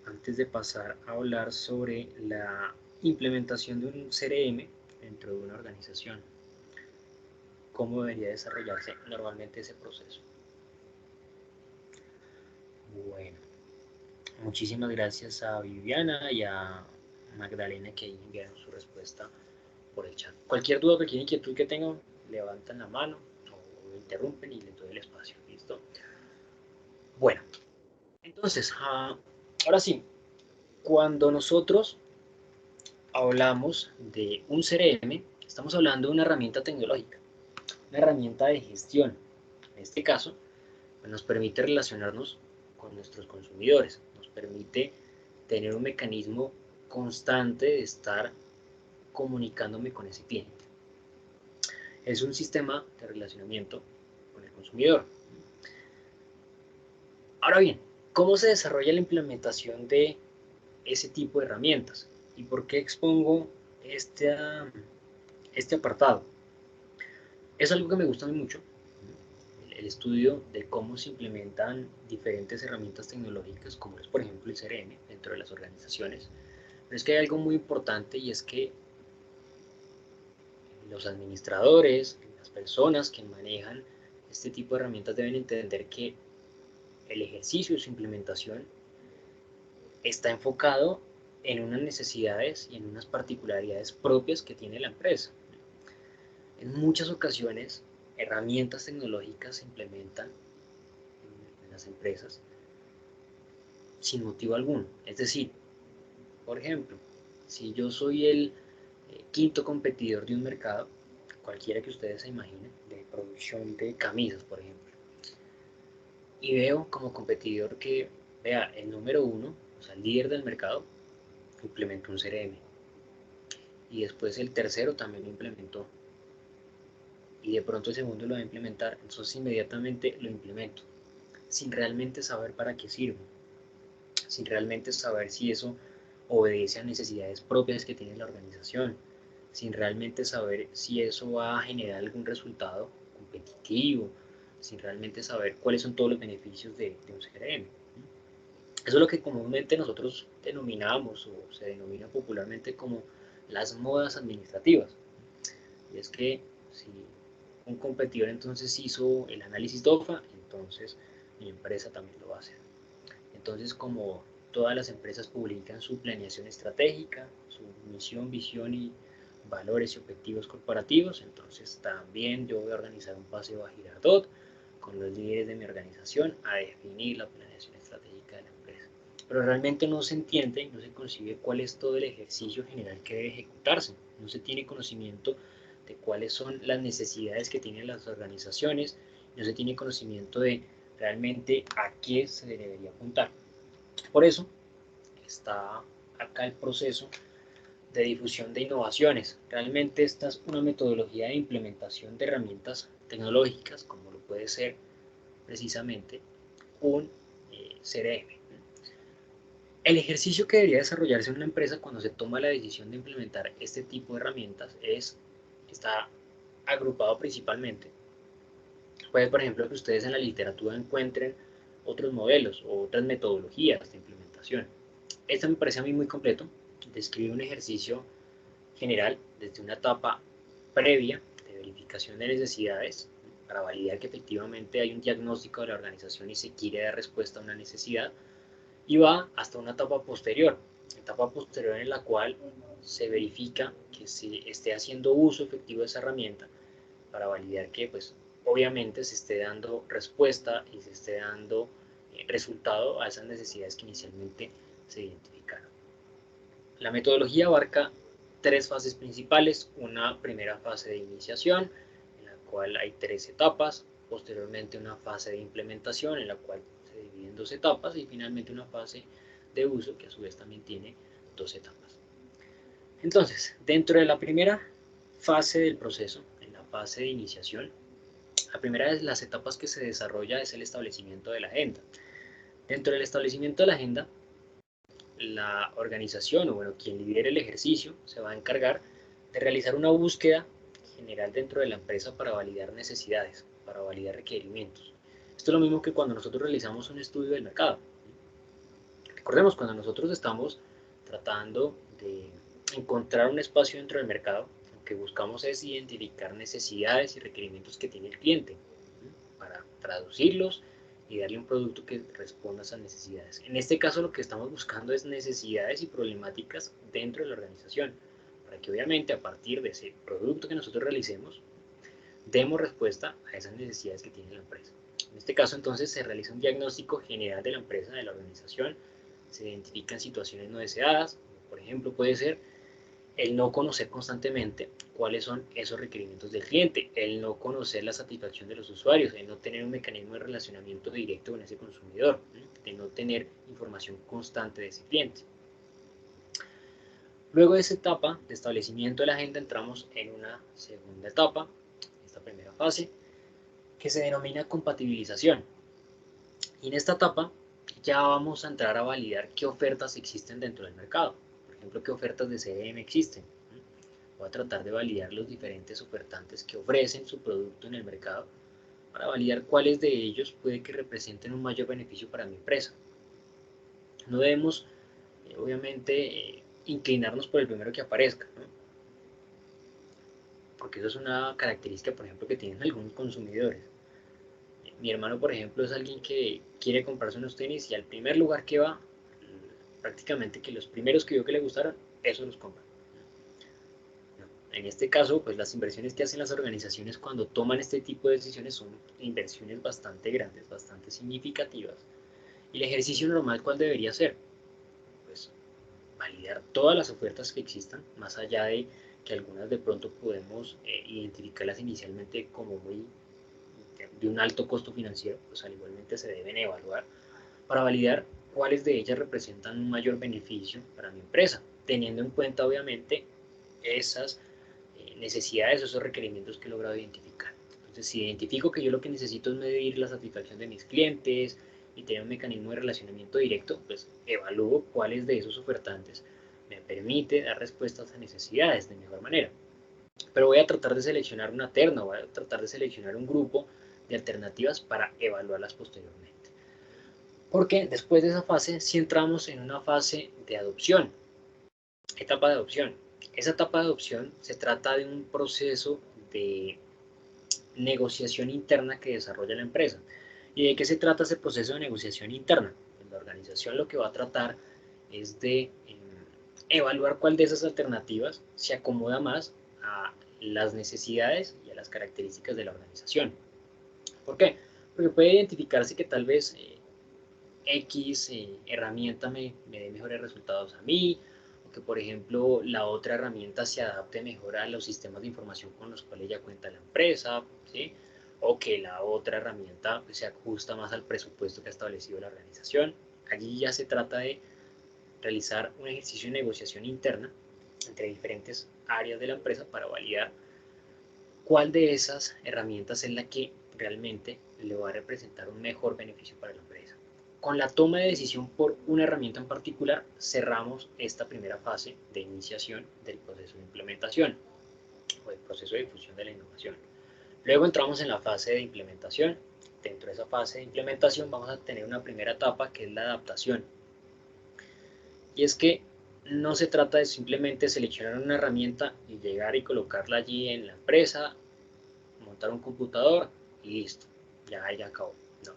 Antes de pasar a hablar sobre la implementación de un CRM dentro de una organización, ¿cómo debería desarrollarse normalmente ese proceso? Bueno, muchísimas gracias a Viviana y a Magdalena que enviaron su respuesta por el chat. Cualquier duda, cualquier inquietud que tengan, levantan la mano o interrumpen y les doy el espacio. ¿Listo? Bueno, entonces, ahora sí, cuando nosotros hablamos de un CRM, estamos hablando de una herramienta tecnológica, una herramienta de gestión. En este caso, pues nos permite relacionarnos con nuestros consumidores, nos permite tener un mecanismo constante de estar comunicándome con ese cliente. Es un sistema de relacionamiento con el consumidor. Ahora bien, ¿cómo se desarrolla la implementación de ese tipo de herramientas? ¿Y por qué expongo este apartado? Es algo que me gusta mucho, el estudio de cómo se implementan diferentes herramientas tecnológicas, como es por ejemplo el CRM dentro de las organizaciones. Pero es que hay algo muy importante y es que los administradores, las personas que manejan este tipo de herramientas deben entender que el ejercicio de su implementación está enfocado en unas necesidades y en unas particularidades propias que tiene la empresa. En muchas ocasiones, herramientas tecnológicas se implementan en las empresas sin motivo alguno. Es decir, por ejemplo, si yo soy el quinto competidor de un mercado, cualquiera que ustedes se imaginen, de producción de camisas, por ejemplo, y veo como competidor que, vea, el número uno, o sea, el líder del mercado, implementó un CRM, y después el tercero también lo implementó, y de pronto el segundo lo va a implementar, entonces inmediatamente lo implemento, sin realmente saber para qué sirve, sin realmente saber si eso obedece a necesidades propias que tiene la organización, sin realmente saber si eso va a generar algún resultado competitivo, sin realmente saber cuáles son todos los beneficios de un CRM. Eso es lo que comúnmente nosotros denominamos o se denomina popularmente como las modas administrativas. Y es que si un competidor entonces hizo el análisis DOFA, entonces mi empresa también lo va a hacer. Entonces, como todas las empresas publican su planeación estratégica, su misión, visión y valores y objetivos corporativos, entonces también yo voy a organizar un paseo a Girardot con los líderes de mi organización a definir la planeación estratégica de la empresa. Pero realmente no se entiende y no se concibe cuál es todo el ejercicio general que debe ejecutarse. No se tiene conocimiento de cuáles son las necesidades que tienen las organizaciones, no se tiene conocimiento de realmente a qué se debería apuntar. Por eso está acá el proceso de difusión de innovaciones. Realmente esta es una metodología de implementación de herramientas tecnológicas, como lo puede ser precisamente un CRM. El ejercicio que debería desarrollarse en una empresa cuando se toma la decisión de implementar este tipo de herramientas está agrupado principalmente. Puede, por ejemplo, que ustedes en la literatura encuentren otros modelos o otras metodologías de implementación. Esta me parece a mí muy completo, describe un ejercicio general desde una etapa previa de verificación de necesidades para validar que efectivamente hay un diagnóstico de la organización y se quiere dar respuesta a una necesidad, y va hasta una etapa posterior en la cual se verifica que se esté haciendo uso efectivo de esa herramienta para validar que pues obviamente se esté dando respuesta y se esté dando resultado a esas necesidades que inicialmente se identificaron. La metodología abarca tres fases principales: una primera fase de iniciación, en la cual hay 3 etapas, posteriormente una fase de implementación, en la cual se divide en 2 etapas, y finalmente una fase de uso, que a su vez también tiene 2 etapas. Entonces, dentro de la primera fase del proceso, en la fase de iniciación, la primera de las etapas que se desarrolla es el establecimiento de la agenda. Dentro del establecimiento de la agenda, la organización, o bueno, quien lidere el ejercicio, se va a encargar de realizar una búsqueda general dentro de la empresa para validar necesidades, para validar requerimientos. Esto es lo mismo que cuando nosotros realizamos un estudio del mercado. Recordemos, cuando nosotros estamos tratando de encontrar un espacio dentro del mercado, lo que buscamos es identificar necesidades y requerimientos que tiene el cliente para traducirlos y darle un producto que responda a esas necesidades. En este caso, lo que estamos buscando es necesidades y problemáticas dentro de la organización, para que obviamente a partir de ese producto que nosotros realicemos demos respuesta a esas necesidades que tiene la empresa. En este caso, entonces, se realiza un diagnóstico general de la empresa, de la organización, se identifican situaciones no deseadas. Por ejemplo, puede ser el no conocer constantemente cuáles son esos requerimientos del cliente, el no conocer la satisfacción de los usuarios, el no tener un mecanismo de relacionamiento directo con ese consumidor, de no tener información constante de ese cliente. Luego de esa etapa de establecimiento de la agenda, entramos en una segunda etapa, esta primera fase, que se denomina compatibilización. Y en esta etapa ya vamos a entrar a validar qué ofertas existen dentro del mercado. Por ejemplo, qué ofertas de CRM existen. Voy a tratar de validar los diferentes ofertantes que ofrecen su producto en el mercado para validar cuáles de ellos puede que representen un mayor beneficio para mi empresa. No debemos, obviamente, inclinarnos por el primero que aparezca, ¿no? Porque eso es una característica, por ejemplo, que tienen algunos consumidores. Mi hermano, por ejemplo, es alguien que quiere comprarse unos tenis y al primer lugar que va, prácticamente que los primeros que vio que le gustaron, esos los compra. En este caso, pues las inversiones que hacen las organizaciones cuando toman este tipo de decisiones son inversiones bastante grandes, bastante significativas. Y el ejercicio normal, ¿cuál debería ser? Pues validar todas las ofertas que existan, más allá de que algunas de pronto podemos identificarlas inicialmente como muy de un alto costo financiero, pues al igualmente se deben evaluar para validar cuáles de ellas representan un mayor beneficio para mi empresa, teniendo en cuenta obviamente esas necesidades o esos requerimientos que he logrado identificar. Entonces, si identifico que yo lo que necesito es medir la satisfacción de mis clientes y tener un mecanismo de relacionamiento directo, pues evalúo cuáles de esos ofertantes me permite dar respuesta a esas necesidades de mejor manera. Pero voy a tratar de seleccionar una terna, voy a tratar de seleccionar un grupo de alternativas para evaluarlas posteriormente. Porque después de esa fase, sí entramos en una fase de adopción, etapa de adopción. Esa etapa de adopción se trata de un proceso de negociación interna que desarrolla la empresa. ¿Y de qué se trata ese proceso de negociación interna? Pues la organización lo que va a tratar es de evaluar cuál de esas alternativas se acomoda más a las necesidades y a las características de la organización. ¿Por qué? Porque puede identificarse que tal vez X herramienta me dé mejores resultados a mí, o que por ejemplo la otra herramienta se adapte mejor a los sistemas de información con los cuales ya cuenta la empresa, ¿sí? O que la otra herramienta pues, se ajusta más al presupuesto que ha establecido la organización. Allí ya se trata de realizar un ejercicio de negociación interna entre diferentes áreas de la empresa para validar cuál de esas herramientas es la que realmente le va a representar un mejor beneficio para la empresa. Con la toma de decisión por una herramienta en particular, cerramos esta primera fase de iniciación del proceso de implementación o del proceso de difusión de la innovación. Luego entramos en la fase de implementación, dentro de esa fase de implementación vamos a tener una primera etapa que es la adaptación. Y es que no se trata de simplemente seleccionar una herramienta y llegar y colocarla allí en la empresa, montar un computador y listo, ya acabó. No.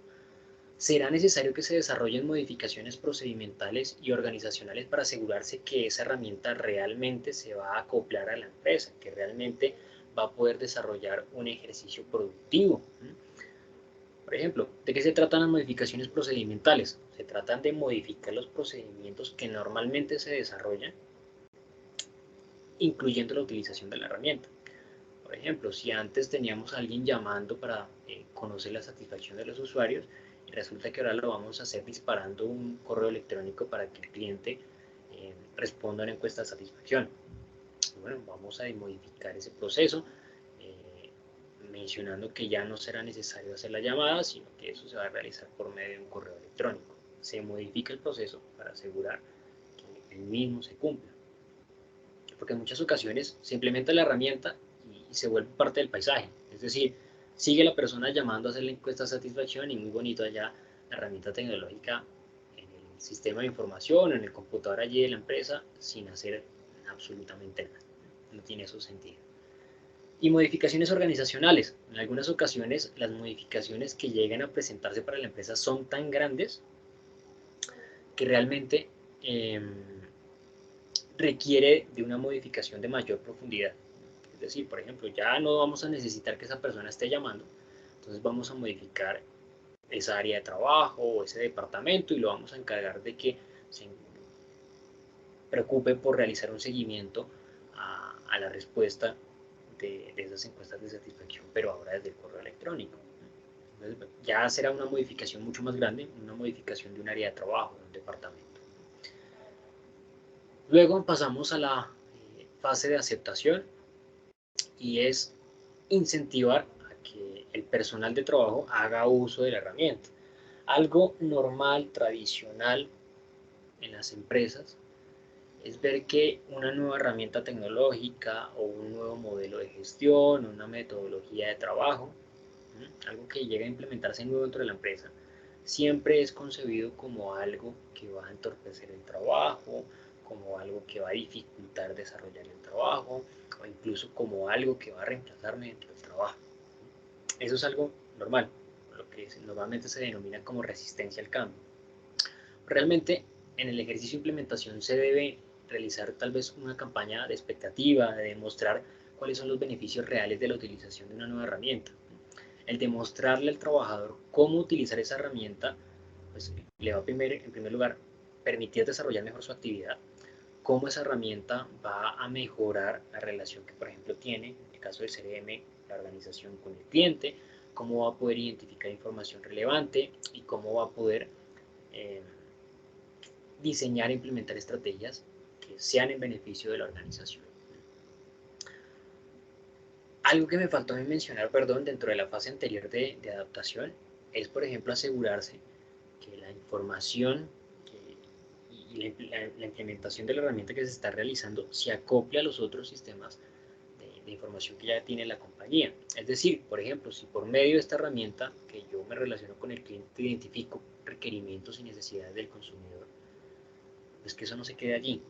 Será necesario que se desarrollen modificaciones procedimentales y organizacionales para asegurarse que esa herramienta realmente se va a acoplar a la empresa, que realmente va a poder desarrollar un ejercicio productivo. Por ejemplo, ¿de qué se tratan las modificaciones procedimentales? Se tratan de modificar los procedimientos que normalmente se desarrollan, incluyendo la utilización de la herramienta. Por ejemplo, si antes teníamos a alguien llamando para conocer la satisfacción de los usuarios, y resulta que ahora lo vamos a hacer disparando un correo electrónico para que el cliente responda a una encuesta de satisfacción. Bueno, vamos a modificar ese proceso, mencionando que ya no será necesario hacer la llamada, sino que eso se va a realizar por medio de un correo electrónico. Se modifica el proceso para asegurar que el mismo se cumpla. Porque en muchas ocasiones se implementa la herramienta y se vuelve parte del paisaje. Es decir, sigue la persona llamando a hacer la encuesta de satisfacción y muy bonito allá la herramienta tecnológica en el sistema de información, en el computador allí de la empresa, sin hacer absolutamente nada. No tiene eso sentido. Y modificaciones organizacionales. En algunas ocasiones las modificaciones que llegan a presentarse para la empresa son tan grandes que realmente requiere de una modificación de mayor profundidad. Es decir, por ejemplo, ya no vamos a necesitar que esa persona esté llamando, entonces vamos a modificar esa área de trabajo o ese departamento y lo vamos a encargar de que se preocupe por realizar un seguimiento a la respuesta de esas encuestas de satisfacción, pero ahora desde el correo electrónico. Entonces, ya será una modificación mucho más grande, una modificación de un área de trabajo, de un departamento. Luego pasamos a la fase de aceptación y es incentivar a que el personal de trabajo haga uso de la herramienta. Algo normal, tradicional en las empresas es ver que una nueva herramienta tecnológica o un nuevo modelo de gestión, una metodología de trabajo, algo que llega a implementarse nuevo dentro de la empresa, siempre es concebido como algo que va a entorpecer el trabajo, como algo que va a dificultar desarrollar el trabajo, o incluso como algo que va a reemplazarme dentro del trabajo. Eso es algo normal, lo que normalmente se denomina como resistencia al cambio. Realmente en el ejercicio de implementación se debe realizar tal vez una campaña de expectativa, de demostrar cuáles son los beneficios reales de la utilización de una nueva herramienta. El demostrarle al trabajador cómo utilizar esa herramienta, pues le va a en primer lugar permitir desarrollar mejor su actividad, cómo esa herramienta va a mejorar la relación que, por ejemplo, tiene, en el caso del CRM, la organización con el cliente, cómo va a poder identificar información relevante y cómo va a poder diseñar e implementar estrategias que sean en beneficio de la organización. Algo que me faltó mencionar, perdón, dentro de la fase anterior de adaptación es, por ejemplo, asegurarse que la información y la implementación de la herramienta que se está realizando se acople a los otros sistemas de información que ya tiene la compañía. Es decir, por ejemplo, si por medio de esta herramienta que yo me relaciono con el cliente identifico requerimientos y necesidades del consumidor, pues que eso no se quede allí,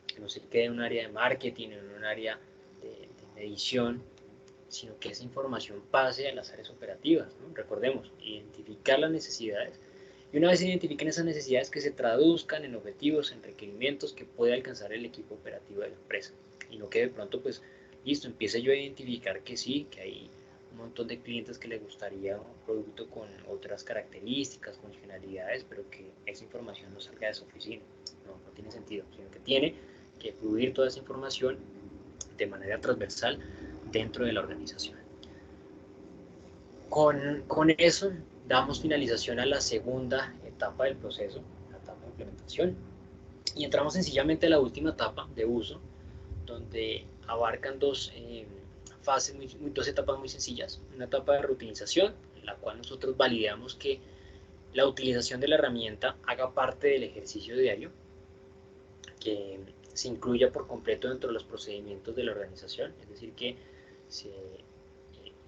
que no se quede en un área de marketing, en un área de medición, sino que esa información pase a las áreas operativas, ¿no? Recordemos, identificar las necesidades y una vez se identifiquen esas necesidades que se traduzcan en objetivos, en requerimientos que pueda alcanzar el equipo operativo de la empresa y no que de pronto pues listo, empiece yo a identificar que sí, que hay un montón de clientes que les gustaría un producto con otras características, funcionalidades, pero que esa información no salga de su oficina. No tiene sentido, sino que tiene que fluir toda esa información de manera transversal dentro de la organización. Con eso damos finalización a la segunda etapa del proceso, la etapa de implementación, y entramos sencillamente a la última etapa de uso, donde abarcan dos etapas muy sencillas. Una etapa de rutinización, en la cual nosotros validamos que la utilización de la herramienta haga parte del ejercicio diario, que se incluya por completo dentro de los procedimientos de la organización, es decir, que se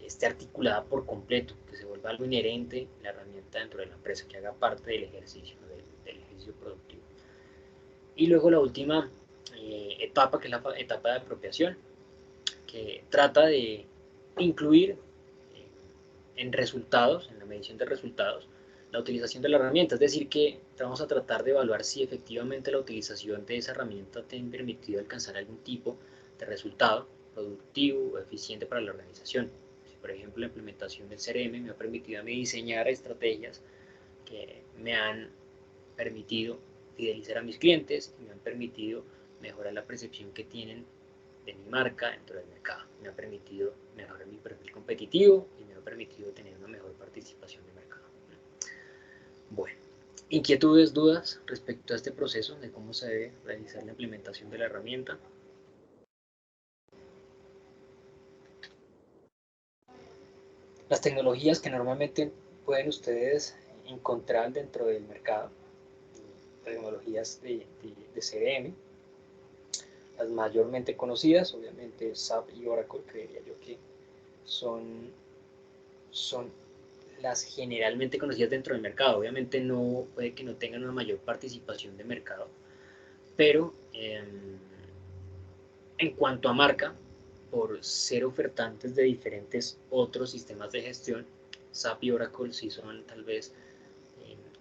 esté articulada por completo, que se vuelva algo inherente la herramienta dentro de la empresa, que haga parte del ejercicio, del ejercicio productivo. Y luego la última etapa, que es la etapa de apropiación, que trata de incluir en resultados, en la medición de resultados, la utilización de la herramienta, es decir, que vamos a tratar de evaluar si efectivamente la utilización de esa herramienta te ha permitido alcanzar algún tipo de resultado productivo o eficiente para la organización. Si, por ejemplo, la implementación del CRM me ha permitido a mí diseñar estrategias que me han permitido fidelizar a mis clientes y me han permitido mejorar la percepción que tienen de mi marca dentro del mercado. Me ha permitido mejorar mi perfil competitivo y me ha permitido tener una mejor participación de mercado. Bueno, inquietudes, dudas respecto a este proceso de cómo se debe realizar la implementación de la herramienta. Las tecnologías que normalmente pueden ustedes encontrar dentro del mercado, tecnologías de CRM, las mayormente conocidas, obviamente SAP y Oracle, creería yo que son las generalmente conocidas dentro del mercado. Obviamente no puede que no tengan una mayor participación de mercado, pero en cuanto a marca, por ser ofertantes de diferentes otros sistemas de gestión, SAP y Oracle sí son tal vez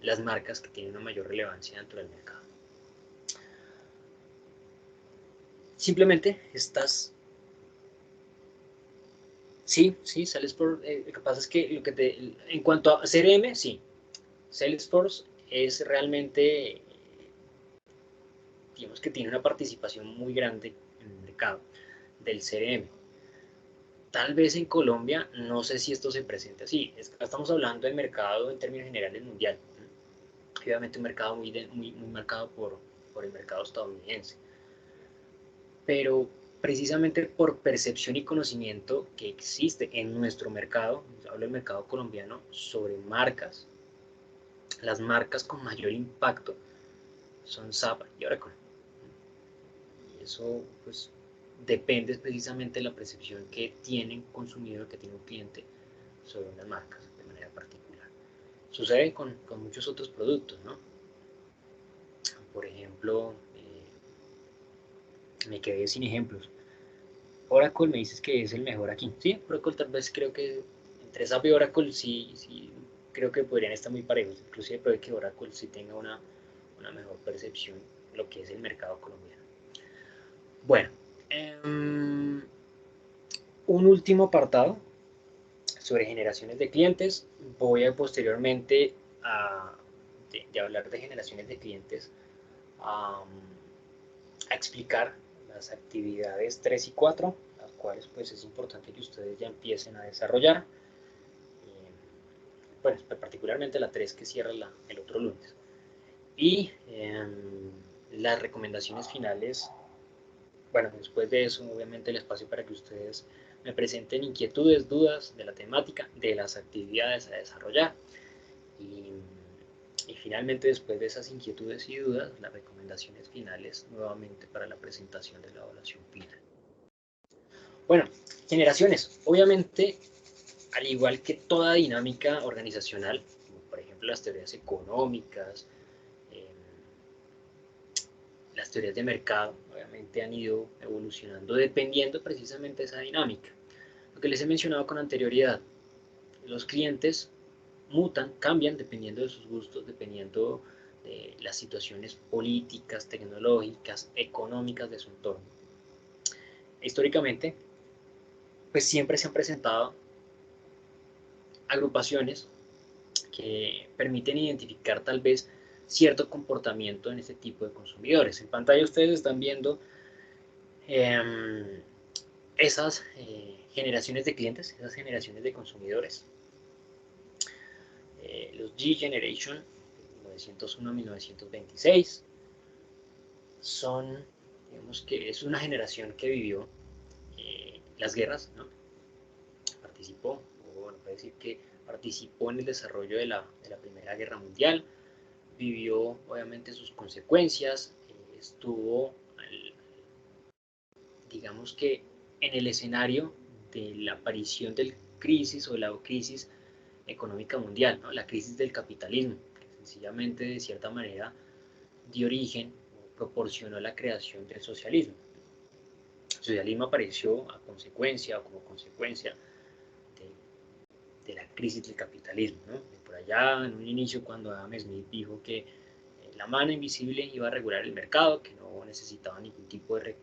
las marcas que tienen una mayor relevancia dentro del mercado. Simplemente estas... Sí, Salesforce, lo que pasa es que en cuanto a CRM, sí, Salesforce es realmente, digamos que tiene una participación muy grande en el mercado del CRM. Tal vez en Colombia, no sé si esto se presenta así. Estamos hablando de mercado en términos generales mundial. Obviamente un mercado muy marcado por el mercado estadounidense. Pero precisamente por percepción y conocimiento que existe en nuestro mercado, hablo del mercado colombiano, sobre marcas, las marcas con mayor impacto son SAP y Oracle. Y eso pues depende precisamente de la percepción que tiene un consumidor, que tiene un cliente sobre unas marcas de manera particular. Sucede con muchos otros productos, ¿no? Por ejemplo, me quedé sin ejemplos. Oracle me dices que es el mejor aquí. Sí, Oracle tal vez creo que entre SAP y Oracle sí creo que podrían estar muy parejos. Inclusive puede que Oracle sí tenga una mejor percepción de lo que es el mercado colombiano. Bueno, un último apartado sobre generaciones de clientes. Voy a posteriormente de hablar de generaciones de clientes a explicar las actividades 3 y 4, las cuales pues es importante que ustedes ya empiecen a desarrollar. Bueno, particularmente la 3 que cierra el otro lunes. Y las recomendaciones finales, bueno, después de eso obviamente el espacio para que ustedes me presenten inquietudes, dudas de la temática, de las actividades a desarrollar. Y finalmente, después de esas inquietudes y dudas, las recomendaciones finales nuevamente para la presentación de la evaluación final. Bueno, generaciones. Obviamente, al igual que toda dinámica organizacional, como por ejemplo las teorías económicas, las teorías de mercado, obviamente han ido evolucionando dependiendo precisamente de esa dinámica. Lo que les he mencionado con anterioridad, los clientes mutan, cambian dependiendo de sus gustos, dependiendo de las situaciones políticas, tecnológicas, económicas de su entorno. Históricamente, pues siempre se han presentado agrupaciones que permiten identificar tal vez cierto comportamiento en este tipo de consumidores. En pantalla ustedes están viendo esas generaciones de clientes, esas generaciones de consumidores. Los G Generation 1901 a 1926 son, digamos que es una generación que vivió las guerras, ¿no? Participó, o bueno, puede decir que participó en el desarrollo de la Primera Guerra Mundial, vivió obviamente sus consecuencias, estuvo, digamos que en el escenario de la aparición del crisis o la crisis económica mundial, ¿no? La crisis del capitalismo, que sencillamente de cierta manera dio origen o proporcionó la creación del socialismo. El socialismo apareció a consecuencia o como consecuencia de la crisis del capitalismo, ¿no? Por allá en un inicio cuando Adam Smith dijo que la mano invisible iba a regular el mercado, que no necesitaba ningún tipo de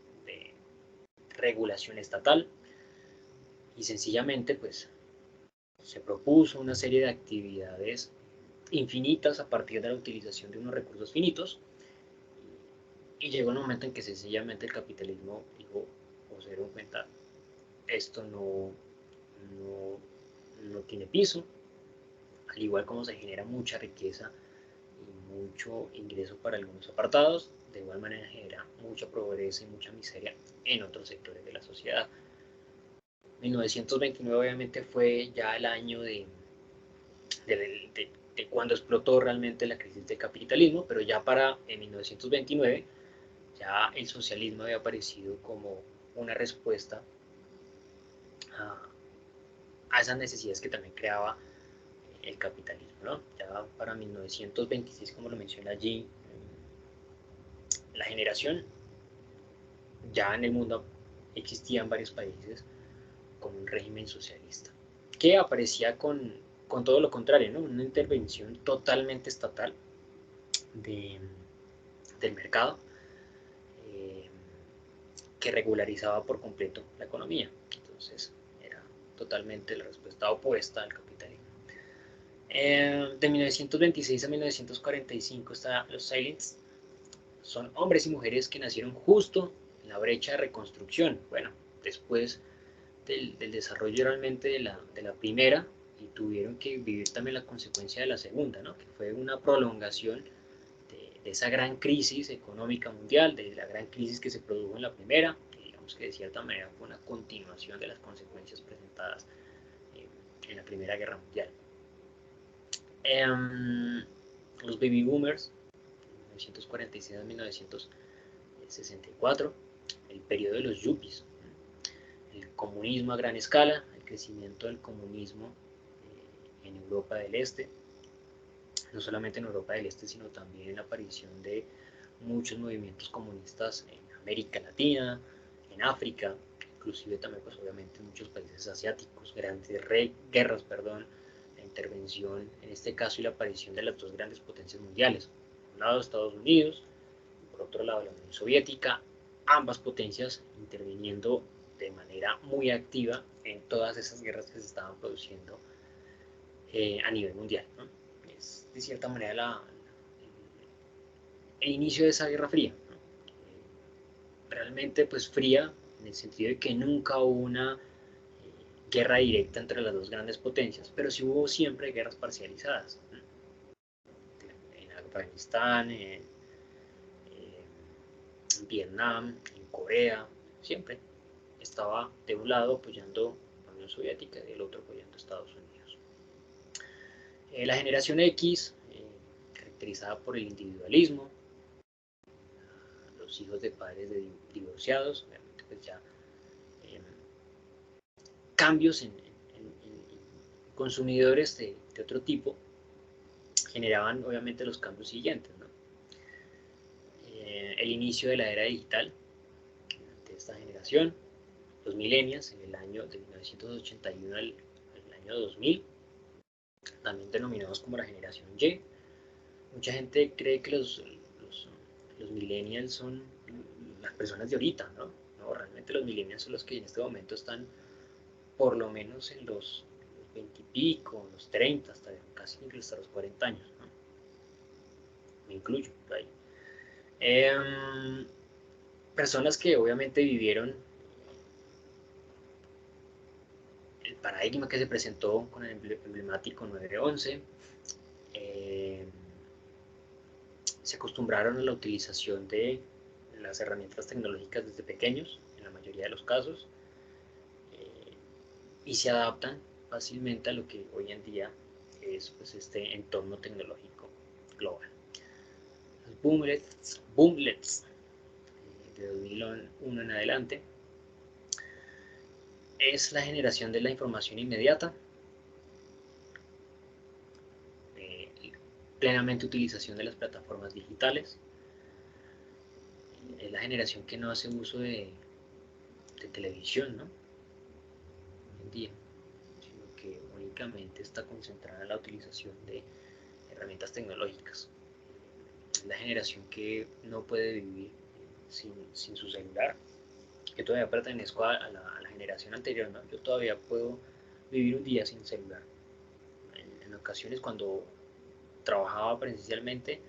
regulación estatal, y sencillamente pues se propuso una serie de actividades infinitas a partir de la utilización de unos recursos finitos, y llegó un momento en que sencillamente el capitalismo dijo, o se dieron cuenta, esto no tiene piso, al igual como se genera mucha riqueza y mucho ingreso para algunos apartados, de igual manera genera mucha pobreza y mucha miseria en otros sectores de la sociedad. 1929 obviamente fue ya el año de cuando explotó realmente la crisis del capitalismo, pero ya para 1929 ya el socialismo había aparecido como una respuesta a esas necesidades que también creaba el capitalismo, ¿no? Ya para 1926, como lo menciona allí, la generación, ya en el mundo existían varios países con un régimen socialista, que aparecía con todo lo contrario, ¿no? Una intervención totalmente estatal del mercado, que regularizaba por completo la economía. Entonces era totalmente la respuesta opuesta al capitalismo. De 1926 a 1945 está los Silents. Son hombres y mujeres que nacieron justo en la brecha de reconstrucción. Bueno, después del desarrollo realmente de la primera, y tuvieron que vivir también la consecuencia de la segunda, ¿no? Que fue una prolongación de esa gran crisis económica mundial, de la gran crisis que se produjo en la primera, que digamos que de cierta manera fue una continuación de las consecuencias presentadas en la Primera Guerra Mundial. Los baby boomers, 1946 a 1964, el periodo de los yuppies, el comunismo a gran escala, el crecimiento del comunismo en Europa del Este, no solamente en Europa del Este, sino también la aparición de muchos movimientos comunistas en América Latina, en África, inclusive también pues obviamente en muchos países asiáticos, grandes guerras, la intervención en este caso y la aparición de las dos grandes potencias mundiales, por un lado Estados Unidos, y por otro lado la Unión Soviética, ambas potencias interviniendo de manera muy activa en todas esas guerras que se estaban produciendo a nivel mundial, ¿no? Es de cierta manera el inicio de esa Guerra Fría, ¿no? Realmente pues fría en el sentido de que nunca hubo una guerra directa entre las dos grandes potencias, pero sí hubo siempre guerras parcializadas, ¿no? En Afganistán, en Vietnam, en Corea, siempre estaba de un lado apoyando a la Unión Soviética y del otro apoyando a Estados Unidos. La generación X, caracterizada por el individualismo, los hijos de padres divorciados, obviamente pues ya cambios en consumidores de otro tipo generaban obviamente los cambios siguientes, ¿no? El inicio de la era digital de esta generación, los millennials en el año de 1981 al año 2000, también denominados como la generación Y. Mucha gente cree que los millennials son las personas de ahorita, ¿no? No, realmente los millennials son los que en este momento están por lo menos en los 20 y pico, los 30, hasta casi hasta los 40 años, ¿no? Me incluyo por ahí. Personas que obviamente vivieron el paradigma que se presentó con el emblemático 9/11, se acostumbraron a la utilización de las herramientas tecnológicas desde pequeños, en la mayoría de los casos, y se adaptan fácilmente a lo que hoy en día es pues, este entorno tecnológico global. Los boomlets de 2001 en adelante es la generación de la información inmediata, plenamente utilización de las plataformas digitales, es la generación que no hace uso de televisión, ¿no? Hoy en día, sino que únicamente está concentrada en la utilización de herramientas tecnológicas. Es la generación que no puede vivir sin su celular. Yo todavía pertenezco a la generación anterior, ¿no? Yo todavía puedo vivir un día sin celular. En ocasiones cuando trabajaba presencialmente,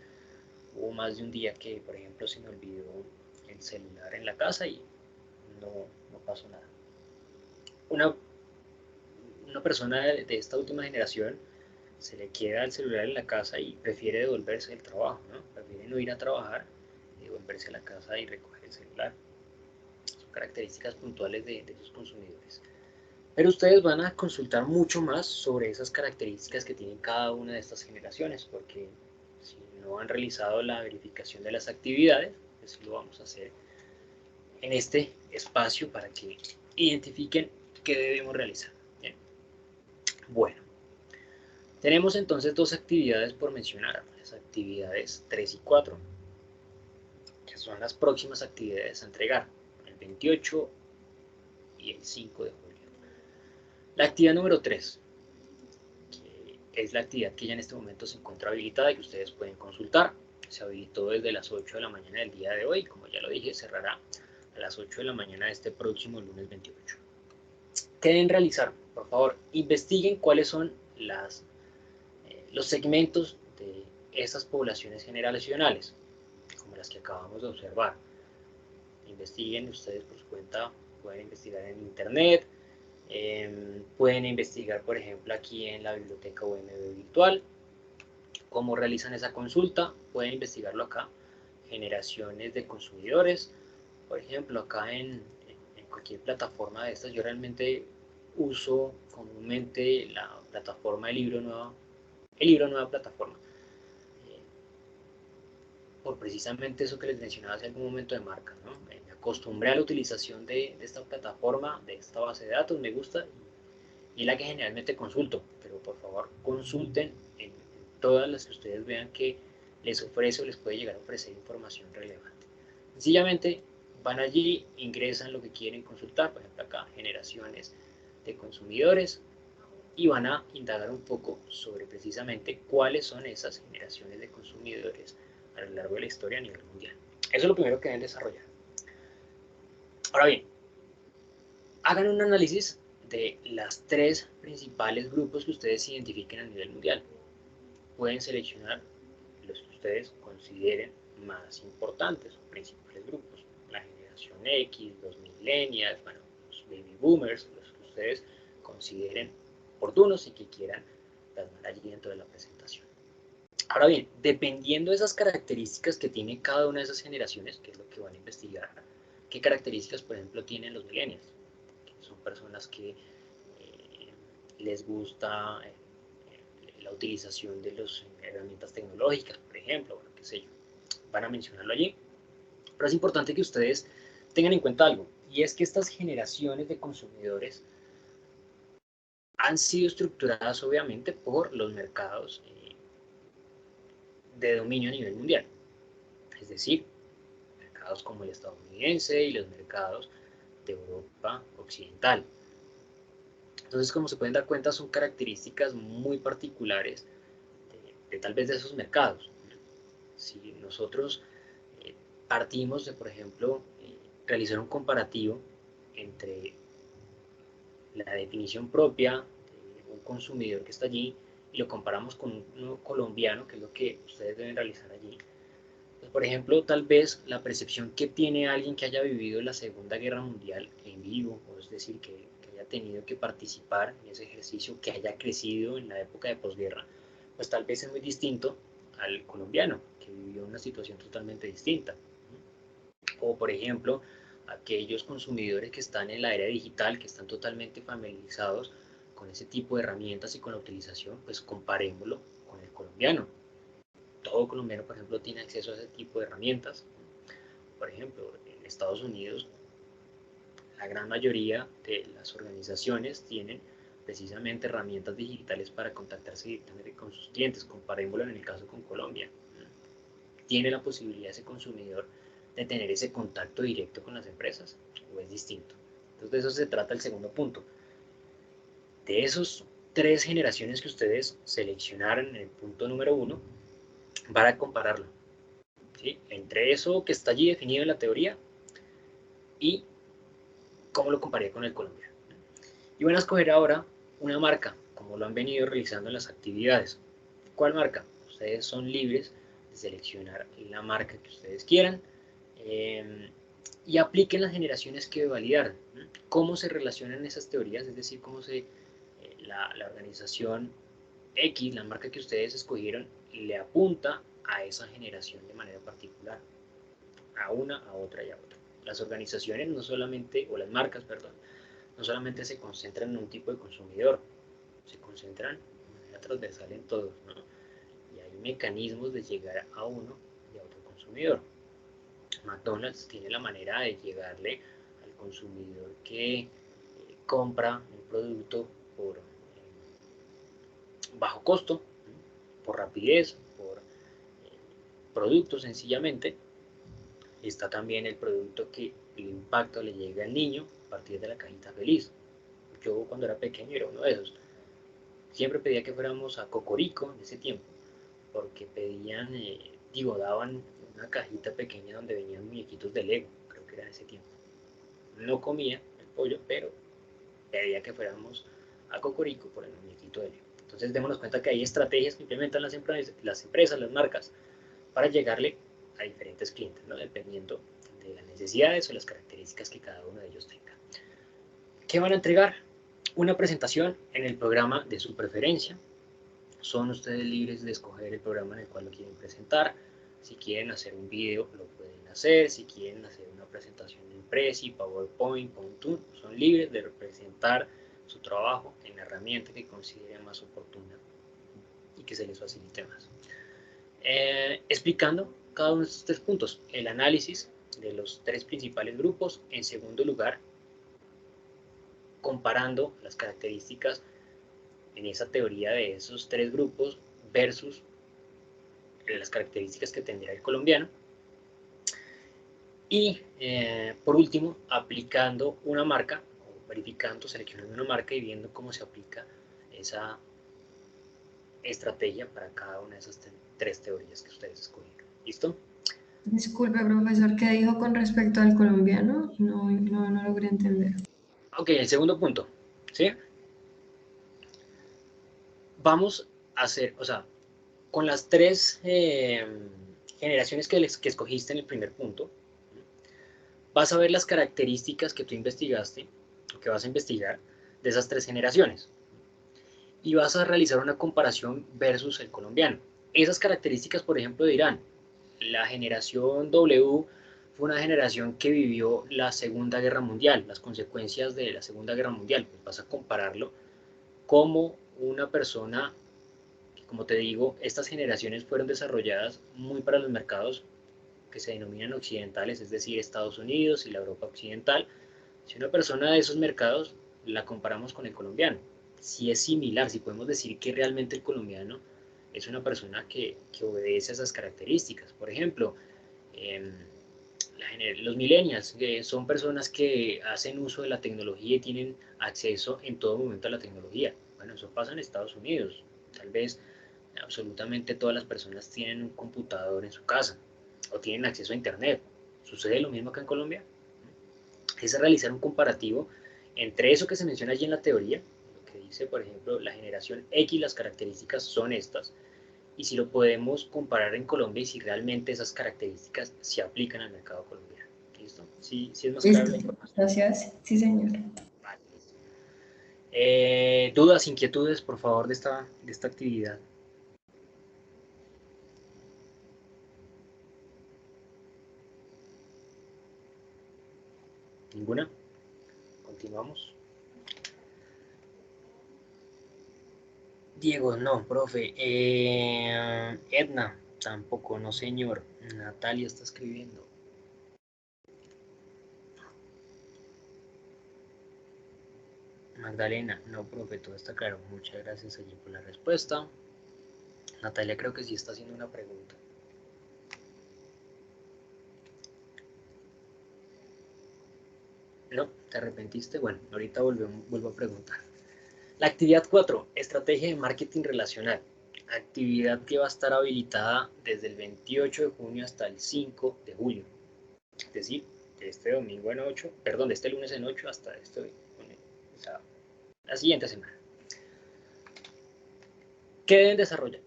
hubo más de un día que, por ejemplo, se me olvidó el celular en la casa y no pasó nada. Una persona de esta última generación se le queda el celular en la casa y prefiere devolverse del trabajo, ¿no? Prefiere no ir a trabajar, devolverse a la casa y recoger el celular. Son características puntuales de esos consumidores. Pero ustedes van a consultar mucho más sobre esas características que tienen cada una de estas generaciones, porque si no han realizado la verificación de las actividades, pues lo vamos a hacer en este espacio para que identifiquen qué debemos realizar. Bien. Bueno, tenemos entonces dos actividades por mencionar, las actividades 3 y 4, que son las próximas actividades a entregar, el 28 y el 5 de julio. La actividad número 3, que es la actividad que ya en este momento se encuentra habilitada y que ustedes pueden consultar. Se habilitó desde las 8 de la mañana del día de hoy, como ya lo dije, cerrará a las 8 de la mañana de este próximo lunes 28. ¿Qué deben realizar? Por favor, investiguen cuáles son los segmentos de esas poblaciones generacionales, como las que acabamos de observar. Investiguen ustedes por su cuenta, pueden investigar en internet, pueden investigar, por ejemplo, aquí en la biblioteca UMB virtual, cómo realizan esa consulta, pueden investigarlo acá, generaciones de consumidores, por ejemplo, acá en cualquier plataforma de estas, yo realmente uso comúnmente la plataforma de Libro Nueva Plataforma, por precisamente eso que les mencionaba hace algún momento de marca, ¿no? Me acostumbré a la utilización de esta plataforma, de esta base de datos, me gusta y es la que generalmente consulto, pero por favor consulten en todas las que ustedes vean que les ofrece o les puede llegar a ofrecer información relevante. Sencillamente van allí, ingresan lo que quieren consultar, por ejemplo acá generaciones de consumidores, y van a indagar un poco sobre precisamente cuáles son esas generaciones de consumidores a lo largo de la historia a nivel mundial. Eso es lo primero que deben desarrollar. Ahora bien, hagan un análisis de las tres principales grupos que ustedes identifiquen a nivel mundial. Pueden seleccionar los que ustedes consideren más importantes o principales grupos. La generación X, los millennials, bueno, los baby boomers, los que ustedes consideren oportunos y que quieran plasmar allí dentro de la presentación. Ahora bien, dependiendo de esas características que tiene cada una de esas generaciones, que es lo que van a investigar, qué características, por ejemplo, tienen los millennials, que son personas que les gusta la utilización de las herramientas tecnológicas, por ejemplo, bueno, qué sé yo, van a mencionarlo allí. Pero es importante que ustedes tengan en cuenta algo, y es que estas generaciones de consumidores han sido estructuradas obviamente por los mercados de dominio a nivel mundial, es decir, mercados como el estadounidense y los mercados de Europa occidental. Entonces, como se pueden dar cuenta, son características muy particulares de tal vez de esos mercados. Si nosotros partimos de, por ejemplo, realizar un comparativo entre la definición propia de un consumidor que está allí y lo comparamos con uno colombiano, que es lo que ustedes deben realizar allí. Pues, por ejemplo, tal vez la percepción que tiene alguien que haya vivido la Segunda Guerra Mundial en vivo, o es decir, que haya tenido que participar en ese ejercicio, que haya crecido en la época de posguerra, pues tal vez es muy distinto al colombiano, que vivió una situación totalmente distinta. O, por ejemplo, aquellos consumidores que están en la era digital, que están totalmente familiarizados con ese tipo de herramientas y con la utilización, pues comparémoslo con el colombiano. Todo colombiano, por ejemplo, tiene acceso a ese tipo de herramientas. Por ejemplo, en Estados Unidos, la gran mayoría de las organizaciones tienen precisamente herramientas digitales para contactarse directamente con sus clientes. Comparémoslo en el caso con Colombia. ¿Tiene la posibilidad ese consumidor de tener ese contacto directo con las empresas o es distinto? Entonces de eso se trata el segundo punto. De esos 3 generaciones que ustedes seleccionaron en el punto número 1, para compararlo, ¿sí? Entre eso que está allí definido en la teoría y cómo lo compararía con el colombiano. Y van a escoger ahora una marca, como lo han venido realizando en las actividades. ¿Cuál marca? Ustedes son libres de seleccionar la marca que ustedes quieran y apliquen las generaciones que validaron. ¿Cómo se relacionan esas teorías? Es decir, cómo la organización X, la marca que ustedes escogieron, le apunta a esa generación de manera particular, a una, a otra y a otra. Las organizaciones no solamente, o las marcas, perdón, no solamente se concentran en un tipo de consumidor, se concentran de manera transversal en todos, ¿no? Y hay mecanismos de llegar a uno y a otro consumidor. McDonald's tiene la manera de llegarle al consumidor que compra un producto por bajo costo, por rapidez, por producto sencillamente. Está también el producto que el impacto le llega al niño a partir de la cajita feliz. Yo cuando era pequeño era uno de esos. Siempre pedía que fuéramos a Cocorico en ese tiempo, porque pedían, daban una cajita pequeña donde venían muñequitos de Lego, creo que era en ese tiempo. No comía el pollo, pero pedía que fuéramos a Cocorico por el muñequito de Lego. Entonces démonos cuenta que hay estrategias que implementan las empresas, las marcas, para llegarle a diferentes clientes, ¿no? Dependiendo de las necesidades o las características que cada uno de ellos tenga. ¿Qué van a entregar? Una presentación en el programa de su preferencia. Son ustedes libres de escoger el programa en el cual lo quieren presentar. Si quieren hacer un video, lo pueden hacer. Si quieren hacer una presentación en Prezi, PowerPoint, Pontoon, son libres de representar su trabajo en la herramienta que consideren más oportuna y que se les facilite más. Explicando cada uno de estos 3 puntos. El análisis de los 3 principales grupos. En segundo lugar, comparando las características en esa teoría de esos 3 grupos versus las características que tendría el colombiano. Y por último, aplicando una marca, o verificando, seleccionando una marca y viendo cómo se aplica esa estrategia para cada una de esas 3 teorías que ustedes escogieron. ¿Listo? Disculpe, profesor, ¿qué dijo con respecto al colombiano? No logré entender. Ok, el segundo punto, ¿sí? Vamos a hacer, o sea, con las 3 generaciones que escogiste en el primer punto, vas a ver las características que tú investigaste, o que vas a investigar, de esas 3 generaciones. Y vas a realizar una comparación versus el colombiano. Esas características, por ejemplo, dirán, la generación W fue una generación que vivió la Segunda Guerra Mundial, las consecuencias de la Segunda Guerra Mundial. Pues vas a compararlo como una persona, como te digo, estas generaciones fueron desarrolladas muy para los mercados que se denominan occidentales, es decir, Estados Unidos y la Europa occidental. Si una persona de esos mercados la comparamos con el colombiano, si es similar, si podemos decir que realmente el colombiano es una persona que obedece a esas características. Por ejemplo, eh, los millennials son personas que hacen uso de la tecnología y tienen acceso en todo momento a la tecnología. Bueno, eso pasa en Estados Unidos. Tal vez absolutamente todas las personas tienen un computador en su casa o tienen acceso a internet. ¿Sucede lo mismo acá en Colombia? Es realizar un comparativo entre eso que se menciona allí en la teoría, lo que dice, por ejemplo, la generación X, las características son estas, y si lo podemos comparar en Colombia y si realmente esas características se aplican al mercado colombiano. ¿Listo? Sí, sí es más claro la Listo, información. gracias. Sí, señor. Vale, listo. Dudas, inquietudes, por favor, de esta actividad. ¿Ninguna? Continuamos. Diego, no, profe. Edna, tampoco, no, señor. Natalia está escribiendo. Magdalena, no, profe, todo está claro. Muchas gracias allí por la respuesta. Natalia creo que sí está haciendo una pregunta. No, ¿te arrepentiste? Bueno, ahorita vuelvo a preguntar. La actividad 4, estrategia de marketing relacional. Actividad que va a estar habilitada desde el 28 de junio hasta el 5 de julio. Es decir, de este domingo en 8, perdón, de este lunes en 8 hasta este lunes, o sea, la siguiente semana. ¿Qué deben desarrollar?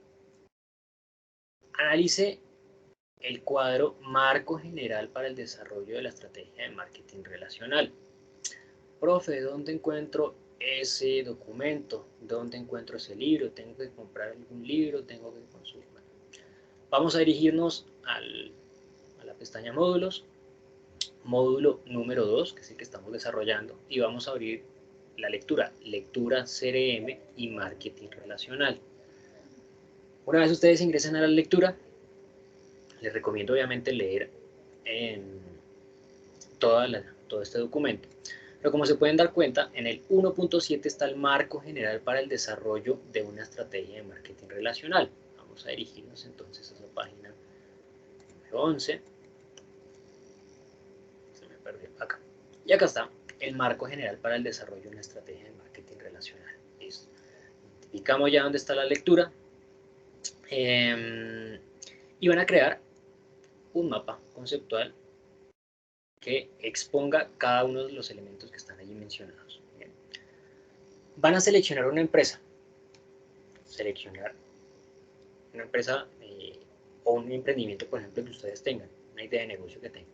Analice el cuadro marco general para el desarrollo de la estrategia de marketing relacional. Profe, ¿dónde encuentro ese documento? ¿Dónde encuentro ese libro? ¿Tengo que comprar algún libro? ¿Tengo que consultar? Vamos a dirigirnos a la pestaña módulos, módulo número 2, que es el que estamos desarrollando, y vamos a abrir la lectura CRM y marketing relacional. Una vez ustedes ingresen a la lectura, les recomiendo obviamente leer todo este documento. Pero como se pueden dar cuenta, en el 1.7 está el marco general para el desarrollo de una estrategia de marketing relacional. Vamos a dirigirnos entonces a la página número 11. Se me perdió acá. Y acá está el marco general para el desarrollo de una estrategia de marketing relacional. Listo. Identificamos ya dónde está la lectura. Y van a crear un mapa conceptual que exponga cada uno de los elementos que están allí mencionados. Bien. Van a seleccionar una empresa, o un emprendimiento, por ejemplo, que ustedes tengan, una idea de negocio que tengan,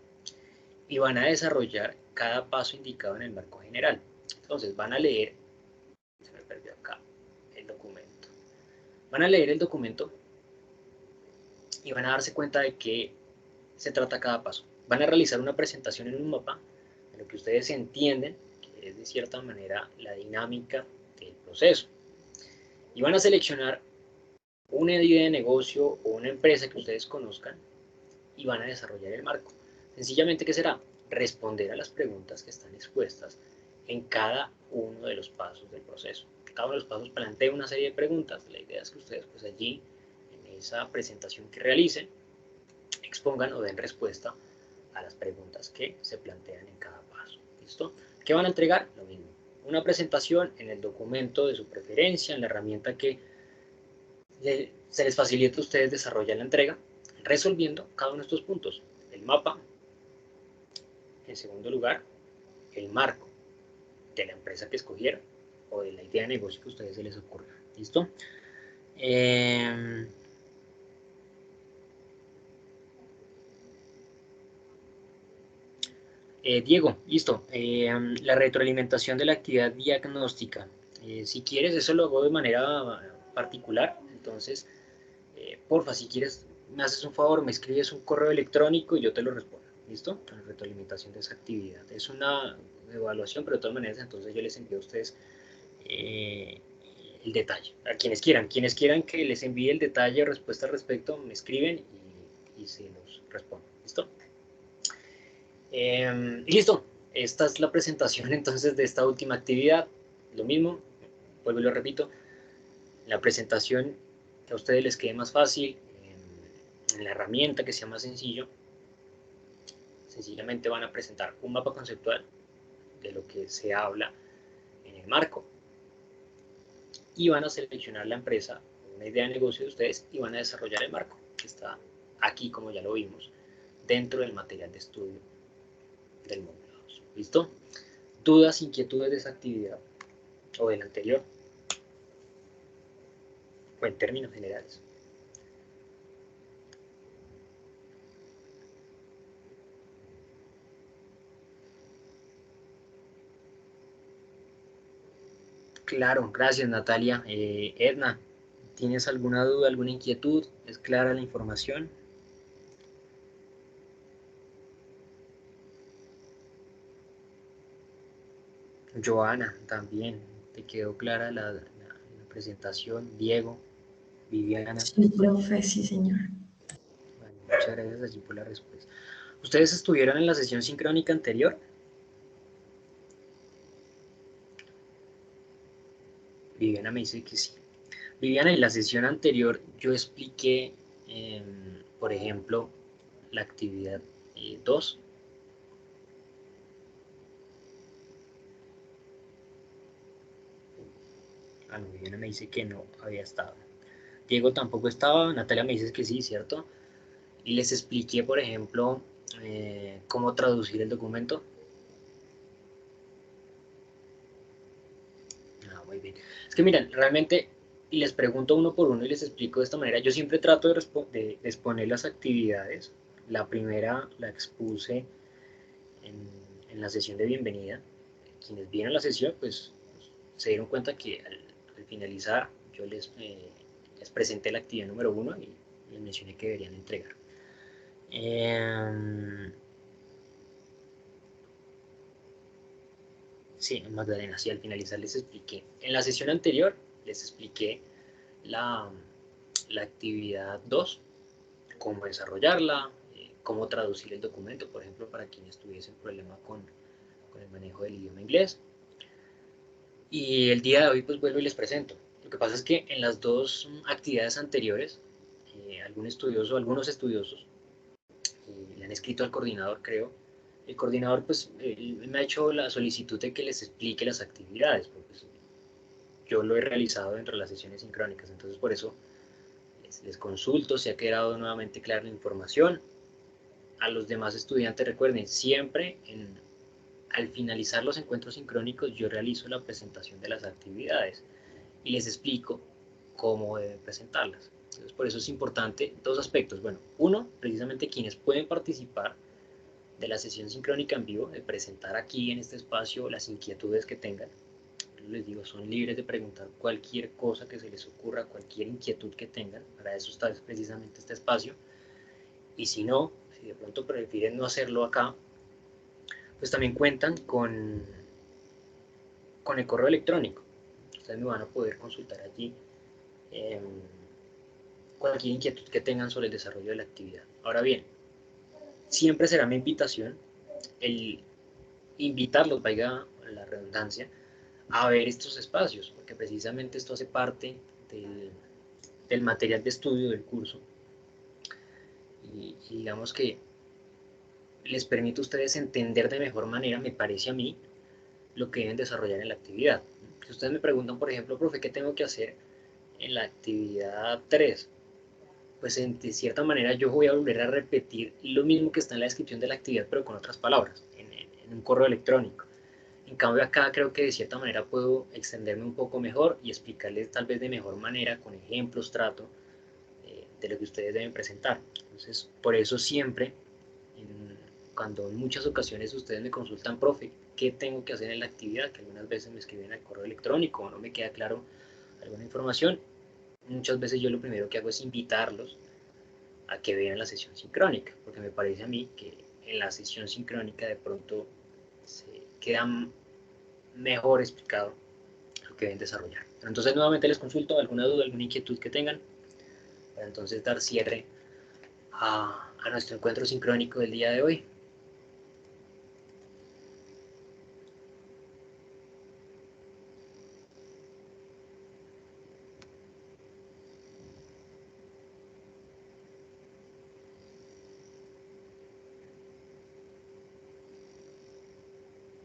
y van a desarrollar cada paso indicado en el marco general. Entonces van a leer, se me perdió acá el documento, van a leer el documento y van a darse cuenta de qué se trata cada paso. Van a realizar una presentación en un mapa en lo que ustedes entienden que es de cierta manera la dinámica del proceso. Y van a seleccionar una idea de negocio o una empresa que ustedes conozcan y van a desarrollar el marco. Sencillamente, ¿qué será? Responder a las preguntas que están expuestas en cada uno de los pasos del proceso. Cada uno de los pasos plantea una serie de preguntas. La idea es que ustedes pues allí, en esa presentación que realicen, expongan o den respuesta a las preguntas que se plantean en cada paso. ¿Listo? ¿Qué van a entregar? Lo mismo. Una presentación en el documento de su preferencia, en la herramienta que se les facilita a ustedes desarrollar la entrega, resolviendo cada uno de estos puntos. El mapa, en segundo lugar, el marco de la empresa que escogieron o de la idea de negocio que a ustedes se les ocurra. ¿Listo? Diego, listo. La retroalimentación de la actividad diagnóstica. Si quieres, eso lo hago de manera particular. Entonces, porfa, si quieres, me haces un favor, me escribes un correo electrónico y yo te lo respondo. ¿Listo? La retroalimentación de esa actividad. Es una evaluación, pero de todas maneras, entonces yo les envío a ustedes el detalle. A quienes quieran que les envíe el detalle o respuesta al respecto, me escriben y se los respondo. ¿Listo? Listo, esta es la presentación entonces de esta última actividad. Lo mismo, vuelvo y lo repito, la presentación que a ustedes les quede más fácil, en la herramienta que sea más sencillo, sencillamente van a presentar un mapa conceptual de lo que se habla en el marco y van a seleccionar la empresa, una idea de negocio de ustedes y van a desarrollar el marco que está aquí, como ya lo vimos, dentro del material de estudio del módulo 2. ¿Listo? ¿Dudas, inquietudes de esa actividad o del anterior? O en términos generales. Claro, gracias Natalia. Edna, ¿tienes alguna duda, alguna inquietud? ¿Es clara la información? Joana, también, ¿te quedó clara la presentación? Diego, Viviana. Sí, profe, sí, señor. Bueno, muchas gracias allí por la respuesta. ¿Ustedes estuvieron en la sesión sincrónica anterior? Viviana me dice que sí. Viviana, en la sesión anterior yo expliqué, por ejemplo, la actividad 2. No, Viviana me dice que no había estado. Diego tampoco estaba, Natalia me dice que sí, ¿cierto? Y les expliqué, por ejemplo, cómo traducir el documento. Muy bien. Es que miren, realmente les pregunto uno por uno y les explico de esta manera. Yo siempre trato de exponer las actividades. La primera la expuse en, en la sesión de bienvenida. Quienes vieron la sesión, pues se dieron cuenta que al finalizar yo les presenté la actividad número 1 y les mencioné que deberían entregar. Sí, Magdalena, sí, al finalizar les expliqué. En la sesión anterior les expliqué la, la actividad 2, cómo desarrollarla, cómo traducir el documento, por ejemplo, para quienes tuviesen problema con el manejo del idioma inglés. Y el día de hoy pues vuelvo y les presento. Lo que pasa es que en las dos actividades anteriores, algunos estudiosos le han escrito al coordinador, creo. El coordinador pues me ha hecho la solicitud de que les explique las actividades, porque pues, yo lo he realizado dentro de las sesiones sincrónicas, entonces por eso les consulto si ha quedado nuevamente clara la información. A los demás estudiantes recuerden, siempre al finalizar los encuentros sincrónicos yo realizo la presentación de las actividades y les explico cómo deben presentarlas. Entonces, por eso es importante dos aspectos. Bueno, uno, precisamente quienes pueden participar de la sesión sincrónica en vivo, de presentar aquí en este espacio las inquietudes que tengan. Les digo, son libres de preguntar cualquier cosa que se les ocurra, cualquier inquietud que tengan. Para eso está precisamente este espacio. Y si no, si de pronto prefieren no hacerlo acá, pues también cuentan con el correo electrónico. Ustedes me van a poder consultar allí cualquier inquietud que tengan sobre el desarrollo de la actividad. Ahora bien, siempre será mi invitación el invitarlos, vaya la redundancia, a ver estos espacios, porque precisamente esto hace parte del material de estudio del curso y digamos que les permite a ustedes entender de mejor manera, me parece a mí, lo que deben desarrollar en la actividad. Si ustedes me preguntan, por ejemplo, profe, ¿qué tengo que hacer en la actividad 3? Pues de cierta manera yo voy a volver a repetir lo mismo que está en la descripción de la actividad, pero con otras palabras, en un correo electrónico. En cambio acá creo que de cierta manera puedo extenderme un poco mejor y explicarles tal vez de mejor manera, con ejemplos, trato, de lo que ustedes deben presentar. Entonces, por eso siempre, cuando en muchas ocasiones ustedes me consultan, profe, ¿qué tengo que hacer en la actividad? Que algunas veces me escriben al correo electrónico o no me queda claro alguna información. Muchas veces yo lo primero que hago es invitarlos a que vean la sesión sincrónica, porque me parece a mí que en la sesión sincrónica de pronto se queda mejor explicado lo que deben desarrollar. Pero entonces nuevamente les consulto alguna duda, alguna inquietud que tengan, para entonces dar cierre a nuestro encuentro sincrónico del día de hoy.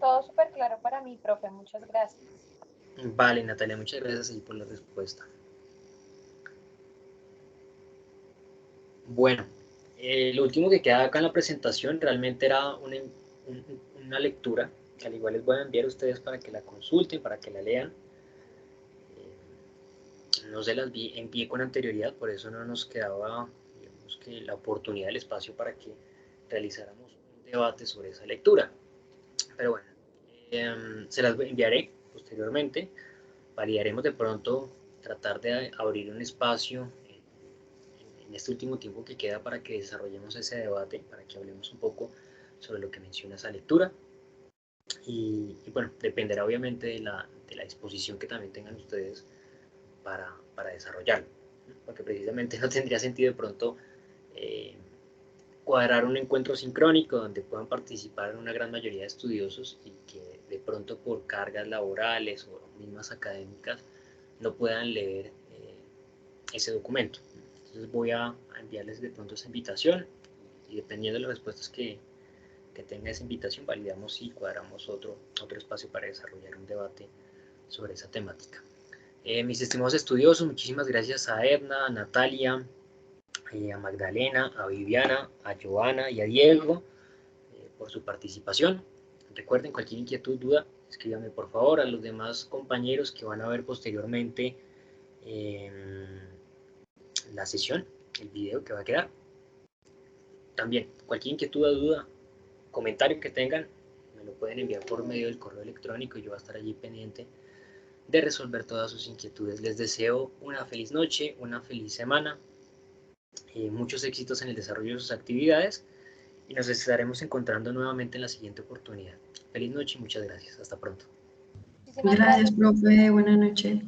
Todo súper claro para mí, profe. Muchas gracias. Vale, Natalia, muchas gracias por la respuesta. Bueno, lo último que queda acá en la presentación realmente era una lectura, que al igual les voy a enviar a ustedes para que la consulten, para que la lean. No se las envié con anterioridad, por eso no nos quedaba, digamos, que la oportunidad, el espacio para que realizáramos un debate sobre esa lectura. Pero bueno, se las enviaré posteriormente. Validaremos de pronto tratar de abrir un espacio en este último tiempo que queda para que desarrollemos ese debate, para que hablemos un poco sobre lo que menciona esa lectura. Y bueno, dependerá obviamente de la disposición que también tengan ustedes para desarrollarlo, porque precisamente no tendría sentido de pronto eh, cuadrar un encuentro sincrónico donde puedan participar una gran mayoría de estudiosos y que de pronto por cargas laborales o mismas académicas no puedan leer ese documento. Entonces voy a enviarles de pronto esa invitación y dependiendo de las respuestas que tenga esa invitación, validamos y cuadramos otro espacio para desarrollar un debate sobre esa temática. Mis estimados estudiosos, muchísimas gracias a Edna, a Natalia, a Magdalena, a Viviana, a Joana y a Diego por su participación. Recuerden, cualquier inquietud, duda, escríbanme por favor. A los demás compañeros que van a ver posteriormente la sesión, el video que va a quedar. También, cualquier inquietud, duda, comentario que tengan, me lo pueden enviar por medio del correo electrónico y yo voy a estar allí pendiente de resolver todas sus inquietudes. Les deseo una feliz noche, una feliz semana, muchos éxitos en el desarrollo de sus actividades y nos estaremos encontrando nuevamente en la siguiente oportunidad. Feliz noche y muchas gracias. Hasta pronto. Muchísimas Gracias, gracias. profe. Buenas noches.